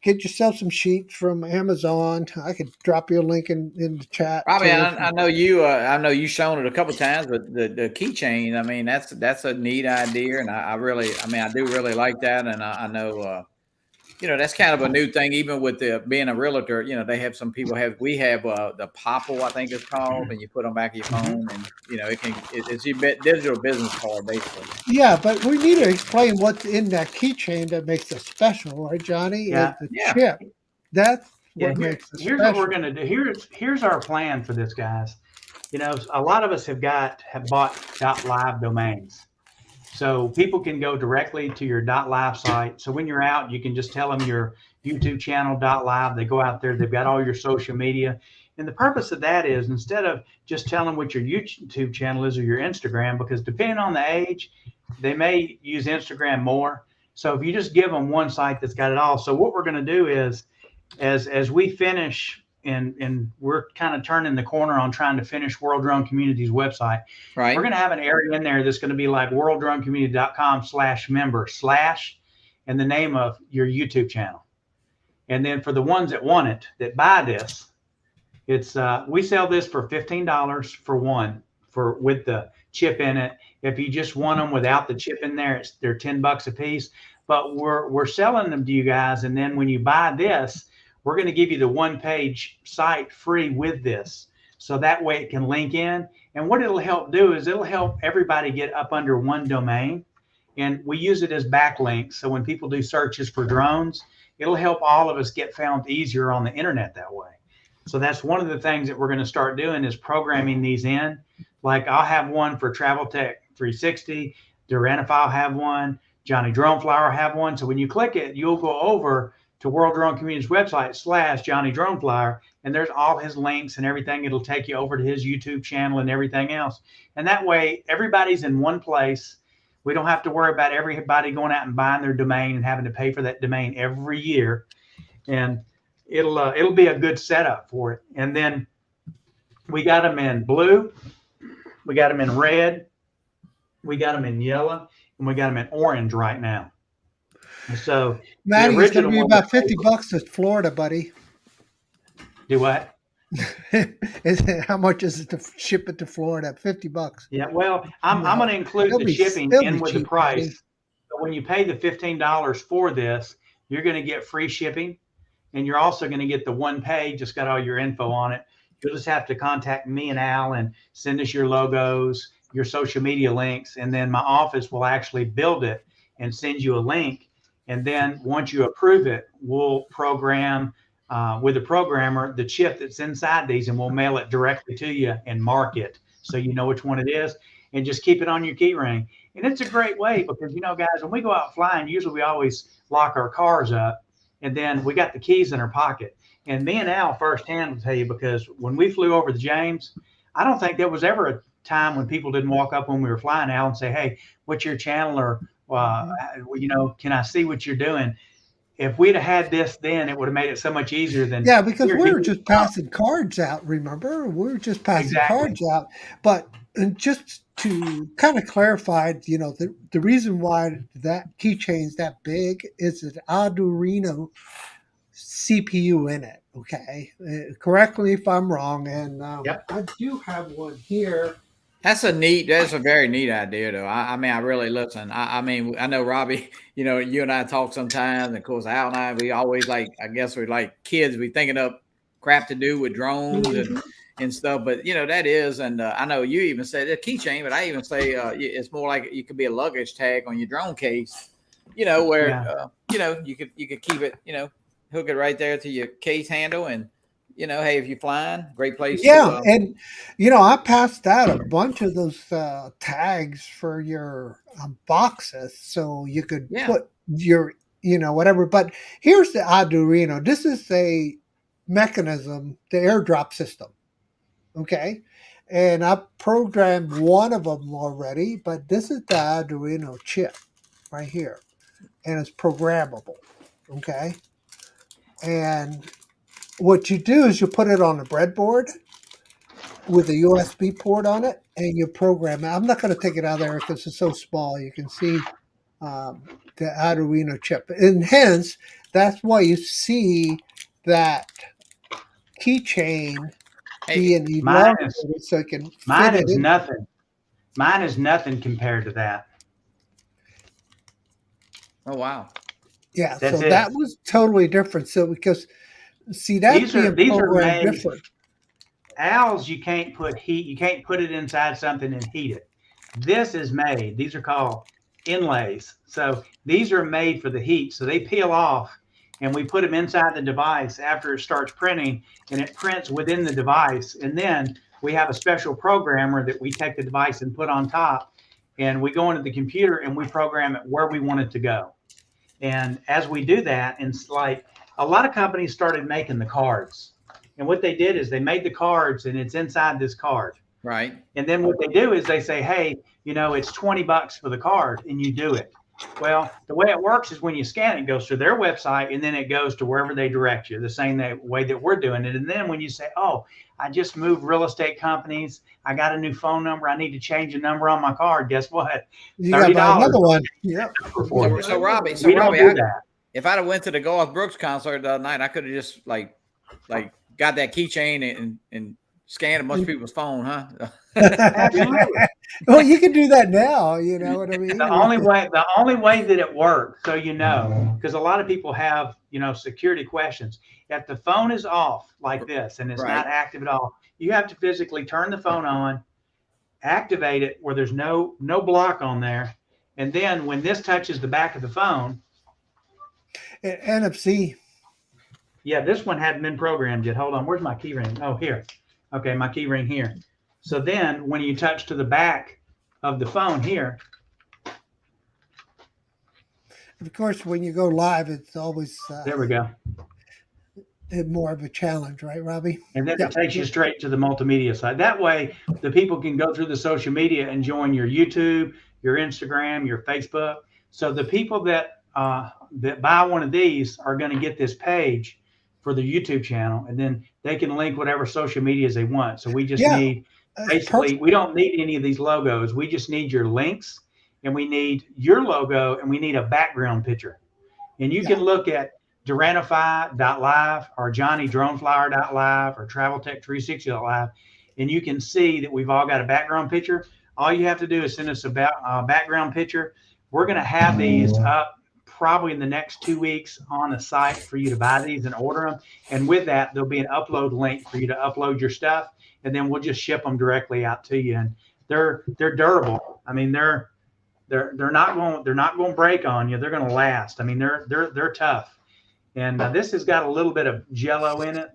Get yourself some sheets from Amazon. I could drop you a link in the chat. Probably, I know you. I know you've shown it a couple of times, but the keychain. I mean, that's a neat idea, and I do really like that, and I know. That's kind of a new thing, even with being a realtor. They have some people we have the Popple, I think it's called, and you put on back of your phone, and it's your digital business card basically. Yeah, but we need to explain what's in that keychain that makes it special, right, Johnny? Yeah, chip. That's what makes it special. Here's what we're gonna do. Here's our plan for this, guys. A lot of us have bought .live domains. So people can go directly to your .live site. So when you're out, you can just tell them your YouTube channel .live. They go out there, they've got all your social media. And the purpose of that is, instead of just telling them what your YouTube channel is or your Instagram, because depending on the age, they may use Instagram more. So if you just give them one site that's got it all. So what we're going to do is, as we finish, and we're kind of turning the corner on trying to finish World Drone Community's website. Right. We're going to have an area in there that's going to be like worlddronecommunity.com/member/ and the name of your YouTube channel. And then for the ones that want it, that buy this, it's we sell this for $15 for one, with the chip in it. If you just want them without the chip in there, they're $10 a piece. But we're selling them to you guys, and then when you buy this, we're going to give you the one-page site free with this. So that way it can link in. And what it'll help do is it'll help everybody get up under one domain. And we use it as backlinks. So when people do searches for drones, it'll help all of us get found easier on the internet that way. So that's one of the things that we're going to start doing, is programming these in. Like I'll have one for Travel Tech 360. Duranophile will have one. Johnnie Drone Flyer will have one. So when you click it, you'll go over to World Drone Community's website /Johnnie Drone Flyer, and there's all his links and everything. It'll take you over to his YouTube channel and everything else. And that way, everybody's in one place. We don't have to worry about everybody going out and buying their domain and having to pay for that domain every year. And it'll be a good setup for it. And then we got them in blue, we got them in red, we got them in yellow, and we got them in orange right now. So Maddie, it's going to be about $50 to Florida, buddy. Do what? How much is it to ship it to Florida? $50. Yeah, well, I'm going to include the shipping in with the price. Buddy. So when you pay the $15 for this, you're going to get free shipping, and you're also going to get the one page that's got all your info on it. You'll just have to contact me and Al and send us your logos your social media links, and then my office will actually build it and send you a link. And then once you approve it, we'll program with a programmer the chip that's inside these, and we'll mail it directly to you and mark it so you know which one it is, and just keep it on your key ring. And it's a great way because, you know, guys, when we go out flying, usually we always lock our cars up, and then we got the keys in our pocket. And me and Al firsthand will tell you, because when we flew over the James, I don't think there was ever a time when people didn't walk up when we were flying, Al, and say, hey, what's your channel? Or, you know, can I see what you're doing? If we'd have had this then, it would have made it so much easier than. Yeah, because we were just passing cards out, remember? We were just passing cards out. But just to kind of clarify, you know, the reason why that keychain's that big is an Arduino CPU in it, okay? Correct me if I'm wrong. And I do have one here. That's a very neat idea, though. I mean, I really listen. I mean, I know, Robbie, you know, you and I talk sometimes. And of course, Al and I, we always I guess we're like kids. We thinking up crap to do with drones and stuff. But, you know, that is. And I know you even said a keychain, but I even say it's more like it could be a luggage tag on your drone case, you know, where, you know, you could keep it, you know, hook it right there to your case handle, and you know, hey, if you're flying, great place. Yeah, and you know, I passed out a bunch of those tags for your boxes, so you could put your, you know, whatever. But here's the Arduino. This is a mechanism, the Airdrop System. Okay, and I programmed one of them already, but this is the Arduino chip right here, and it's programmable. Okay. And what you do is you put it on a breadboard with a USB port on it, and you program it. I'm not going to take it out of there because it's so small. You can see the Arduino chip. And hence, that's why you see that keychain being elongated so it can fit mine it is in. nothing. Mine is nothing compared to that. Oh, wow. Yeah, so that was totally different. So because see, that's these are made different. Al's, you can't put heat. You can't put it inside something and heat it. This is made. These are called inlays. So these are made for the heat. So they peel off, and we put them inside the device after it starts printing, and it prints within the device. And then we have a special programmer that we take the device and put on top, and we go into the computer and we program it where we want it to go. And as we do that, and like a lot of companies started making the cards, and what they did is they made the cards, and it's inside this card. Right. And then what they do is they say, hey, you know, it's $20 for the card, and you do it. Well, the way it works is when you scan it, it goes to their website, and then it goes to wherever they direct you, the same way that we're doing it. And then when you say, oh, I just moved real estate companies, I got a new phone number, I need to change a number on my card, guess what? You got to buy another one. Yeah. So Robbie, if I'd have went to the Garth Brooks concert the other night, I could have just like got that keychain and scanned a bunch of people's phone, huh? Well, you can do that now. You know what I mean? The only way that it works, so you know, because a lot of people have, you know, security questions. If the phone is off like this and it's not active at all, you have to physically turn the phone on, activate it where there's no block on there, and then when this touches the back of the phone, NFC. Yeah, this one hadn't been programmed yet. Hold on, where's my key ring? Oh, here. Okay, my key ring here. So then when you touch to the back of the phone here. Of course, when you go live, it's always there we go. More of a challenge, right, Robbie? And then it takes you straight to the multimedia side. That way, the people can go through the social media and join your YouTube, your Instagram, your Facebook. So the people that buy one of these are going to get this page for the YouTube channel, and then they can link whatever social medias they want. So we just need, basically, we don't need any of these logos. We just need your links, and we need your logo, and we need a background picture. And you can look at Duranify.live or JohnnieDroneFlyer.live or TravelTech360.live, and you can see that we've all got a background picture. All you have to do is send us a background picture. We're going to have these up probably in the next 2 weeks on the site for you to buy these and order them. And with that, there'll be an upload link for you to upload your stuff, and then we'll just ship them directly out to you. And they're durable. I mean, they're not going to break on you. They're going to last. I mean, they're tough. And this has got a little bit of jello in it.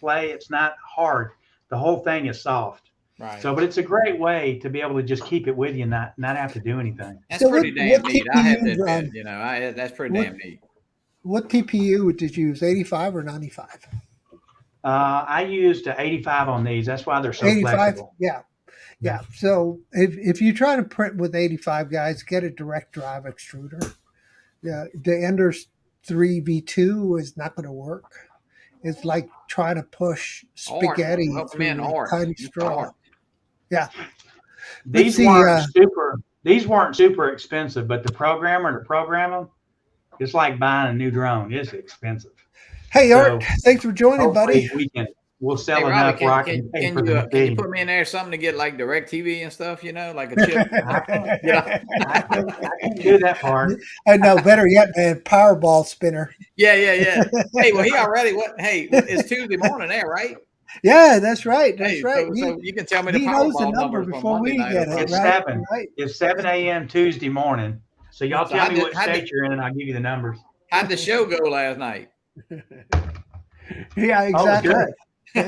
It's not hard. The whole thing is soft. Right. So, but it's a great way to be able to just keep it with you and not have to do anything. That's pretty damn neat. I have to admit, that's pretty damn neat. What TPU did you use, 85 or 95? I used 85 on these. That's why they're so 85? flexible. Yeah. So if you try to print with 85, guys, get a direct drive extruder. Yeah, the Ender's 3V2 is not going to work. It's like trying to push spaghetti through a tiny straw. Yeah. These weren't super expensive, but the programmer to program them, it's like buying a new drone. It's expensive. Hey, Art, thanks for joining, buddy. We'll sell enough where I can pay for the Can you put me in there something to get like direct TV and stuff, like a chip? I can do that part. I know, better yet, man, Powerball spinner. Yeah. Hey, well, it's Tuesday morning there, right? Yeah, that's right. That's right. So you can tell me the Powerball number before we get it. It's right? 7. Right. It's 7 a.m. Tuesday morning. So y'all tell me what state you're in, and I'll give you the numbers. How'd the show go last night? Yeah, exactly. Oh,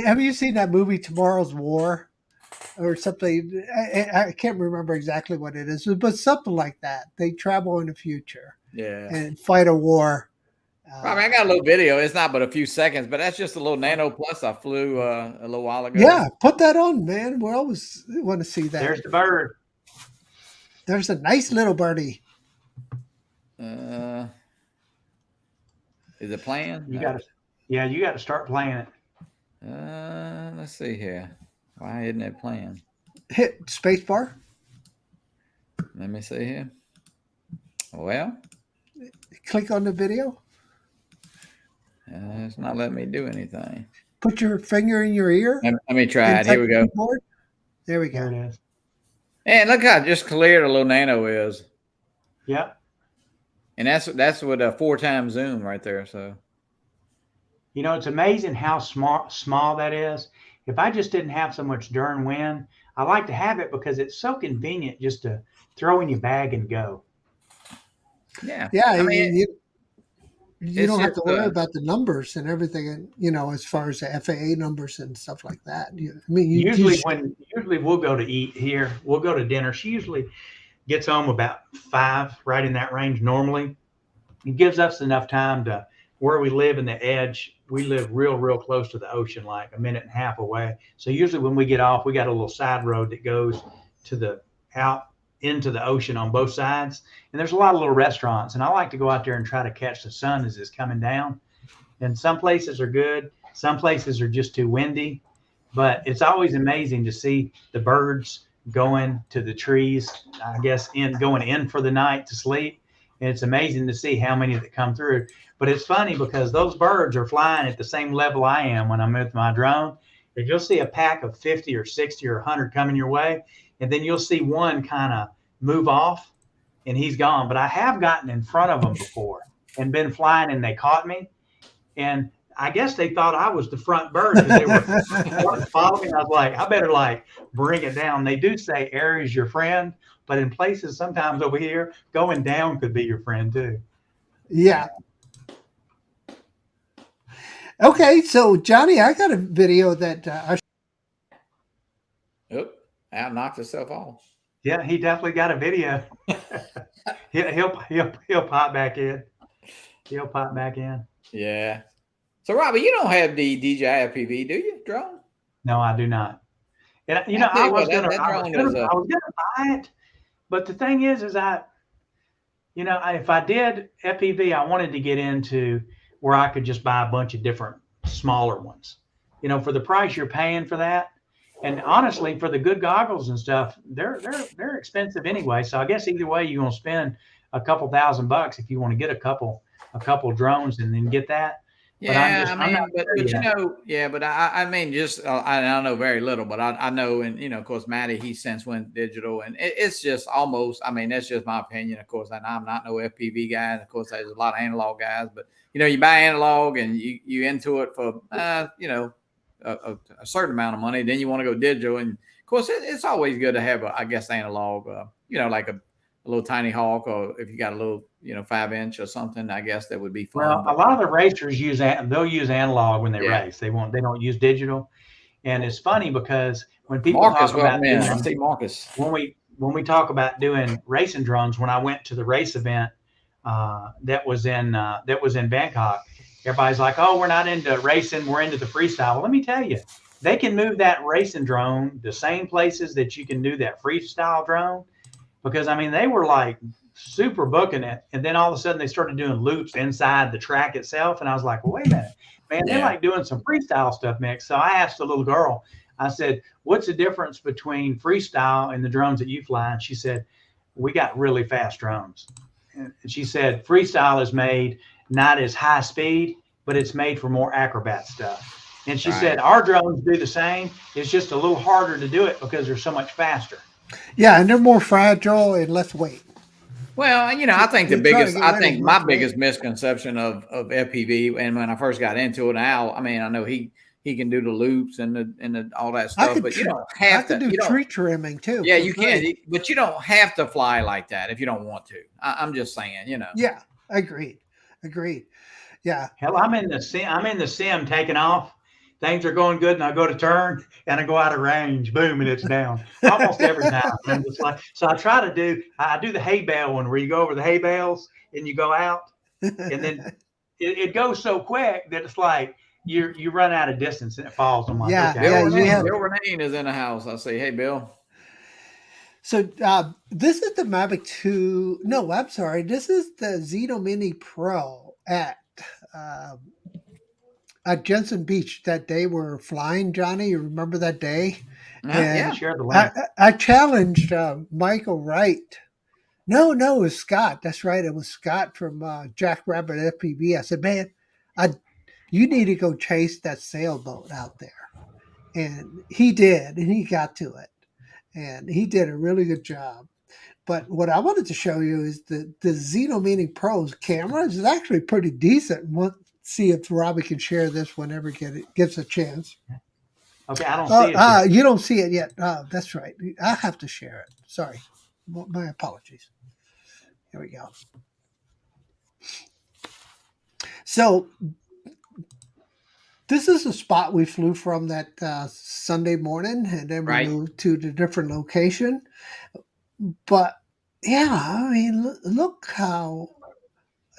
have you seen that movie Tomorrow's War or something? I can't remember exactly what it is, but something like that. They travel in the future, and fight a war. I got a little video. It's not but a few seconds, but that's just a little Nano Plus I flew a little while ago. Yeah, put that on, man. We always want to see that. There's the bird. There's a nice little birdie. Is it playing? You got to start playing it. Let's see here. Why isn't it playing? Hit spacebar. Let me see here. Well, click on the video. It's not letting me do anything. Put your finger in your ear. Let me try it. Here we go. Keyboard. There we go. There it is. And look how just clear the little Nano is. Yep. And that's with a 4x zoom right there. So, it's amazing how small that is. If I just didn't have so much darn wind, I like to have it because it's so convenient just to throw in your bag and go. Yeah. I mean, you don't have to worry about the numbers and everything, as far as the FAA numbers and stuff like that. Usually we'll go to eat here, we'll go to dinner. She usually gets home about 5, right in that range normally. It gives us enough time to, where we live in the edge, we live real close to the ocean, like a minute and a half away. So usually when we get off, we got a little side road that goes out into the ocean on both sides. And there's a lot of little restaurants. And I like to go out there and try to catch the sun as it's coming down. And some places are good. Some places are just too windy. But it's always amazing to see the birds going to the trees, I guess, going in for the night to sleep. And it's amazing to see how many that come through. But it's funny because those birds are flying at the same level I am when I'm with my drone. If you'll see a pack of 50 or 60 or 100 coming your way, and then you'll see one kind of move off and he's gone. But I have gotten in front of them before and been flying and they caught me. And I guess they thought I was the front bird because they were following. I was like, I better bring it down. They do say air is your friend, but in places sometimes over here, going down could be your friend too. Yeah. Okay, so Johnny, I got a video that out knocked itself off. Yeah, he definitely got a video. he'll pop back in. He'll pop back in. Yeah. So, Robbie, you don't have the DJI FPV, do you, drone? No, I do not. And I was gonna buy it, but the thing is if I did FPV, I wanted to get into where I could just buy a bunch of different smaller ones. For the price you're paying for that, and honestly, for the good goggles and stuff, they're expensive anyway. So I guess either way, you're gonna spend a couple $1,000 if you want to get a couple drones and then get that. Yeah, I don't know very little, but I know, and of course, Matty, he since went digital, and it's just almost, that's just my opinion. Of course, I'm not no FPV guy, and of course, there's a lot of analog guys, but you buy analog and you into it for a certain amount of money, then you want to go digital, and of course, it's always good to have, I guess, analog, like a little tiny hawk, or if you got a little, 5-inch or something, I guess that would be fun. Well, a lot of the racers they'll use analog when they race. They don't use digital. And it's funny because when people Marcus, talk about I see Marcus. When we talk about doing racing drones, when I went to the race event that was in Bangkok, everybody's like, "Oh, we're not into racing, we're into the freestyle." Well, let me tell you, they can move that racing drone the same places that you can do that freestyle drone, because I mean they were like super booking it, and then all of a sudden they started doing loops inside the track itself, and I was like, well, wait a minute, man, they're like doing some freestyle stuff next. So I asked the little girl, I said, what's the difference between freestyle and the drones that you fly? And she said, we got really fast drones. And she said freestyle is made not as high speed, but it's made for more acrobat stuff. And she said our drones do the same, it's just a little harder to do it because they're so much faster. Yeah, and they're more fragile and less weight. Well, I think my biggest misconception of FPV, and when I first got into it, now, I mean, I know he can do the loops and all that stuff, but you don't have to do tree trimming too. Yeah, you can, but you don't have to fly like that if you don't want to. I'm just saying, Yeah, agreed. Yeah. Hell, I'm in the sim taking off. Things are going good, and I go to turn, and I go out of range. Boom, and it's down almost every time. I'm just like, so I do the hay bale one where you go over the hay bales and you go out, and then it goes so quick that it's like you run out of distance and it falls. I'm like, Bill Renane is in the house. I say, hey, Bill. So this is the Mavic 2. No, I'm sorry. This is the Xenomini Pro at Jensen Beach that day we're flying, Johnny. You remember that day? Yeah, share the link. I challenged Michael Wright. No, it was Scott. That's right. It was Scott from Jackrabbit FPV. I said, man, you need to go chase that sailboat out there. And he did, and he got to it. And he did a really good job. But what I wanted to show you is the Xenomini Pro's camera is actually pretty decent. We'll see if Robbie can share this whenever gets a chance. Okay, I don't see it yet. You don't see it yet. That's right. I have to share it. Sorry. My apologies. Here we go. So this is a spot we flew from that Sunday morning, and then we moved to the different location. But yeah, I mean, look how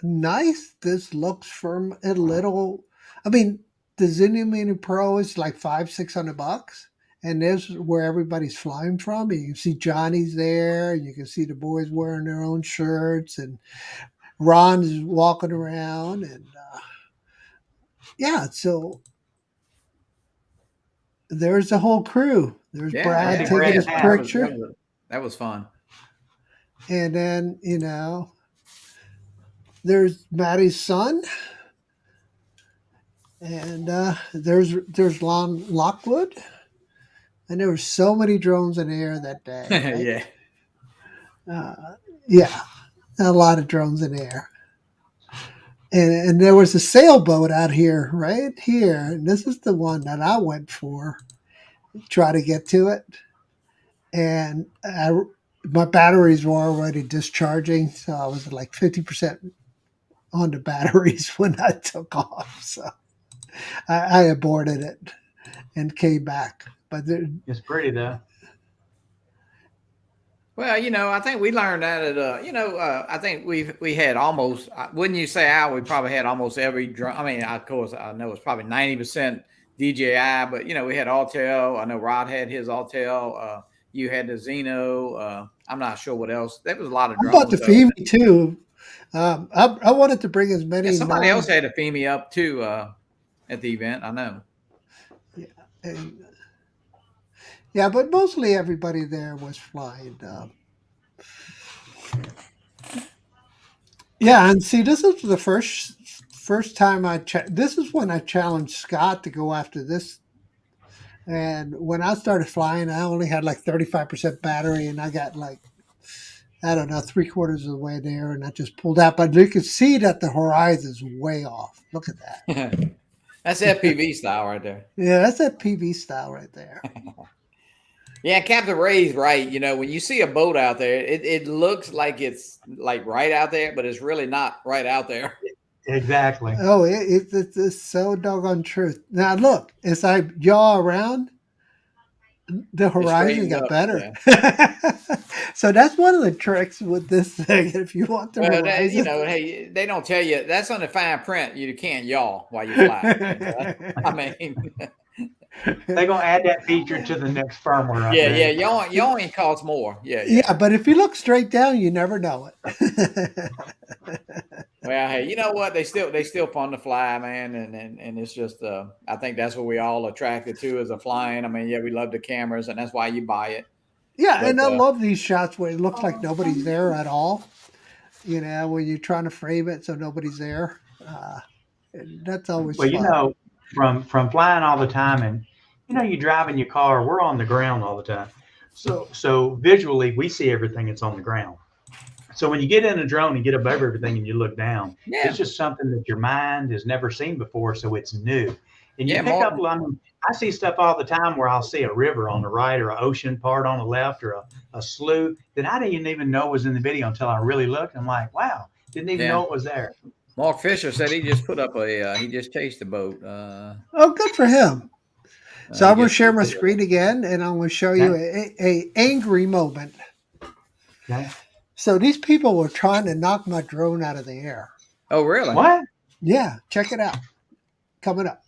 nice this looks from a little. I mean, the Xenomini Pro is like $500-600, and there's where everybody's flying from. You can see Johnny's there. You can see the boys wearing their own shirts, and Ron is walking around, and so there's the whole crew. There's Brad taking his picture. That was fun. And then, there's Maddie's son. And there's Lon Lockwood. And there were so many drones in the air that day. Right? A lot of drones in the air. And there was a sailboat out here, right here. And this is the one that I went for. Try to get to it. And my batteries were already discharging. So I was like 50% on the batteries when I took off. So I aborted it and came back. But it's pretty, though. Well, I think we learned that at, I think we had almost, wouldn't you say, we probably had almost every drone. I mean, of course, I know it's probably 90% DJI, but, we had Autel. I know Rod had his Autel. You had the Xeno. I'm not sure what else. There was a lot of drones. I bought the Femi, too. I wanted to bring as many. Somebody else had a Femi up, too, at the event. I know. Yeah, but mostly everybody there was flying. And see, this is the first time this is when I challenged Scott to go after this. And when I started flying, I only had like 35% battery, and I got like, I don't know, 3/4 of the way there, and I just pulled out. But you can see that the horizon's way off. Look at that. That's FPV style right there. Yeah, that's FPV style right there. Yeah, Captain Ray's right. You know, when you see a boat out there, it looks like it's like right out there, but it's really not right out there. Exactly. Oh, it's so doggone truth. Now look, as I yaw around, the horizon got better. Yeah. So that's one of the tricks with this thing. If you want the horizon, you know, hey, they don't tell you that's on the fine print. You can't yaw while you fly. I mean, they're gonna add that feature to the next firmware update. Yeah, yawing costs more. Yeah, but if you look straight down, you never know it. Well, hey, you know what? They still fun to fly, man, and it's just I think that's what we all attracted to is a flying. I mean, yeah, we love the cameras, and that's why you buy it. Yeah, but, and I love these shots where it looks like nobody's there at all. You know, when you're trying to frame it so nobody's there. That's always well, fun. You know, from flying all the time, and you know, you drive in your car. We're on the ground all the time, so visually we see everything that's on the ground. So when you get in a drone and get above everything and you look down, it's just something that your mind has never seen before. So it's new. And you pick up, I mean, I see stuff all the time where I'll see a river on the right or an ocean part on the left or a slough that I didn't even know was in the video until I really looked. I'm like, wow, didn't even know it was there. Mark Fisher said he just put up he just chased a boat. Oh, good for him. So I'm going to share my screen again, and I'm going to show you a angry moment. Okay. So these people were trying to knock my drone out of the air. Oh, really? What? Yeah, check it out. Coming up.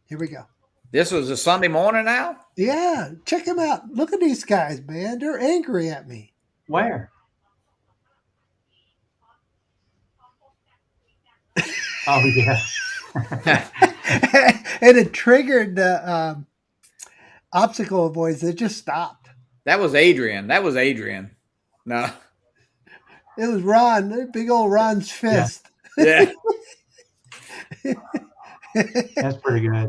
Here we go. This was a Sunday morning now? Yeah, check them out. Look at these guys, man. They're angry at me. Where? Oh, yeah. And it triggered the obstacle avoidance. It just stopped. That was Adrian. No. It was Ron, big old Ron's fist. Yeah. That's pretty good.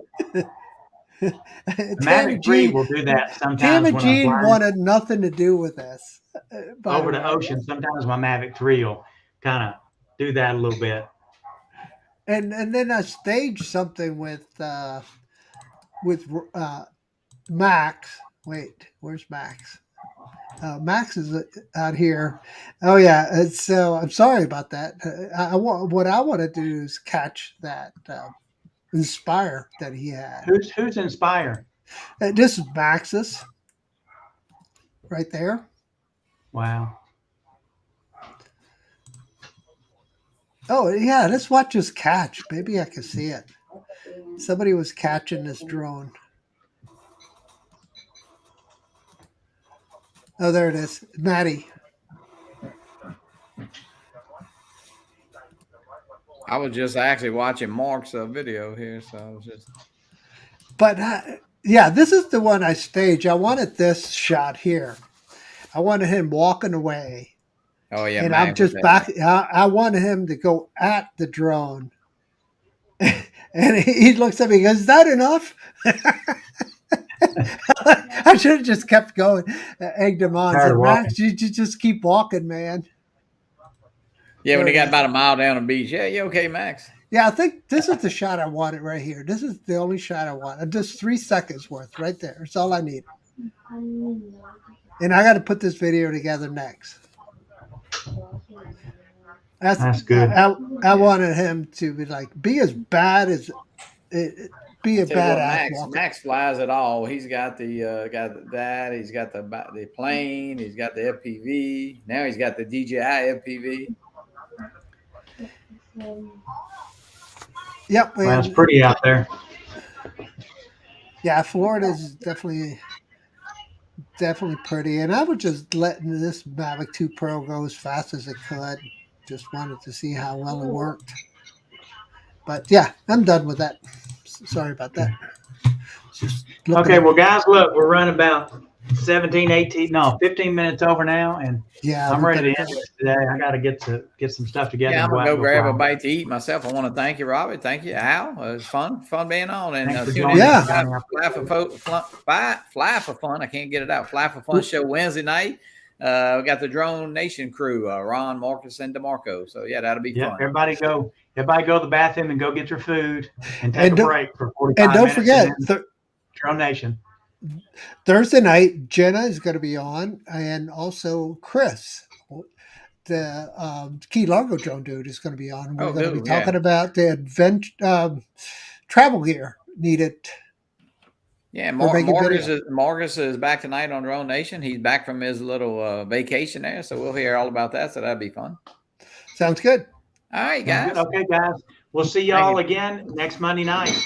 Mavic 3 will do that sometimes. Tim and Gene wanted nothing to do with this. Over the ocean, sometimes my Mavic 3 will kind of do that a little bit. And then I staged something with Max. Wait, where's Max? Max is out here. Oh yeah, so I'm sorry about that. What I want to do is catch that Inspire that he had. Who's Inspire? This is Max's, right there. Wow. Oh yeah, let's watch this catch. Maybe I can see it. Somebody was catching this drone. Oh, there it is. Maddie. I was just actually watching Mark's video here, so I was just. But yeah, this is the one I staged. I wanted this shot here. I wanted him walking away. Oh yeah, and I'm just back. I wanted him to go at the drone, and he looks at me and goes, "Is that enough?" I should have just kept going. Egged him on. Said, Max, you just keep walking, man. Yeah, when he got about a mile down the beach. Yeah, you okay, Max? Yeah, I think this is the shot I wanted right here. This is the only shot I want. Just 3 seconds worth right there. That's all I need. And I got to put this video together next. That's good. I wanted him to be as bad as be a badass. Max flies it all. He's got the that. He's got the plane. He's got the FPV. Now he's got the DJI FPV. Yep. Well, it's pretty out there. Yeah, Florida's definitely pretty. And I was just letting this Mavic 2 Pro go as fast as it could. Just wanted to see how well it worked. But yeah, I'm done with that. Sorry about that. Okay, well, guys, look, we're running about 15 minutes over now, and yeah, I'm ready to end this today. I got to get some stuff together. Yeah, I'm gonna go grab a bite to eat myself. I want to thank you, Robert. Thank you, Al. It was fun being on. And Fly for Fun. I can't get it out. Fly for Fun show Wednesday night. We got the Drone Nation crew, Ron, Marcus, and DeMarco. So yeah, that'll be fun. Everybody go to the bathroom and go get your food and take a break for 45 minutes. And don't forget, Drone Nation. Thursday night, Jenna is going to be on, and also Chris, the Key Largo drone dude, is going to be on. We're going to be talking about the travel gear needed. Yeah, Marcus is back tonight on Drone Nation. He's back from his little vacation there, so we'll hear all about that. So that'd be fun. Sounds good. All right, guys. Okay, guys. We'll see y'all again next Monday night.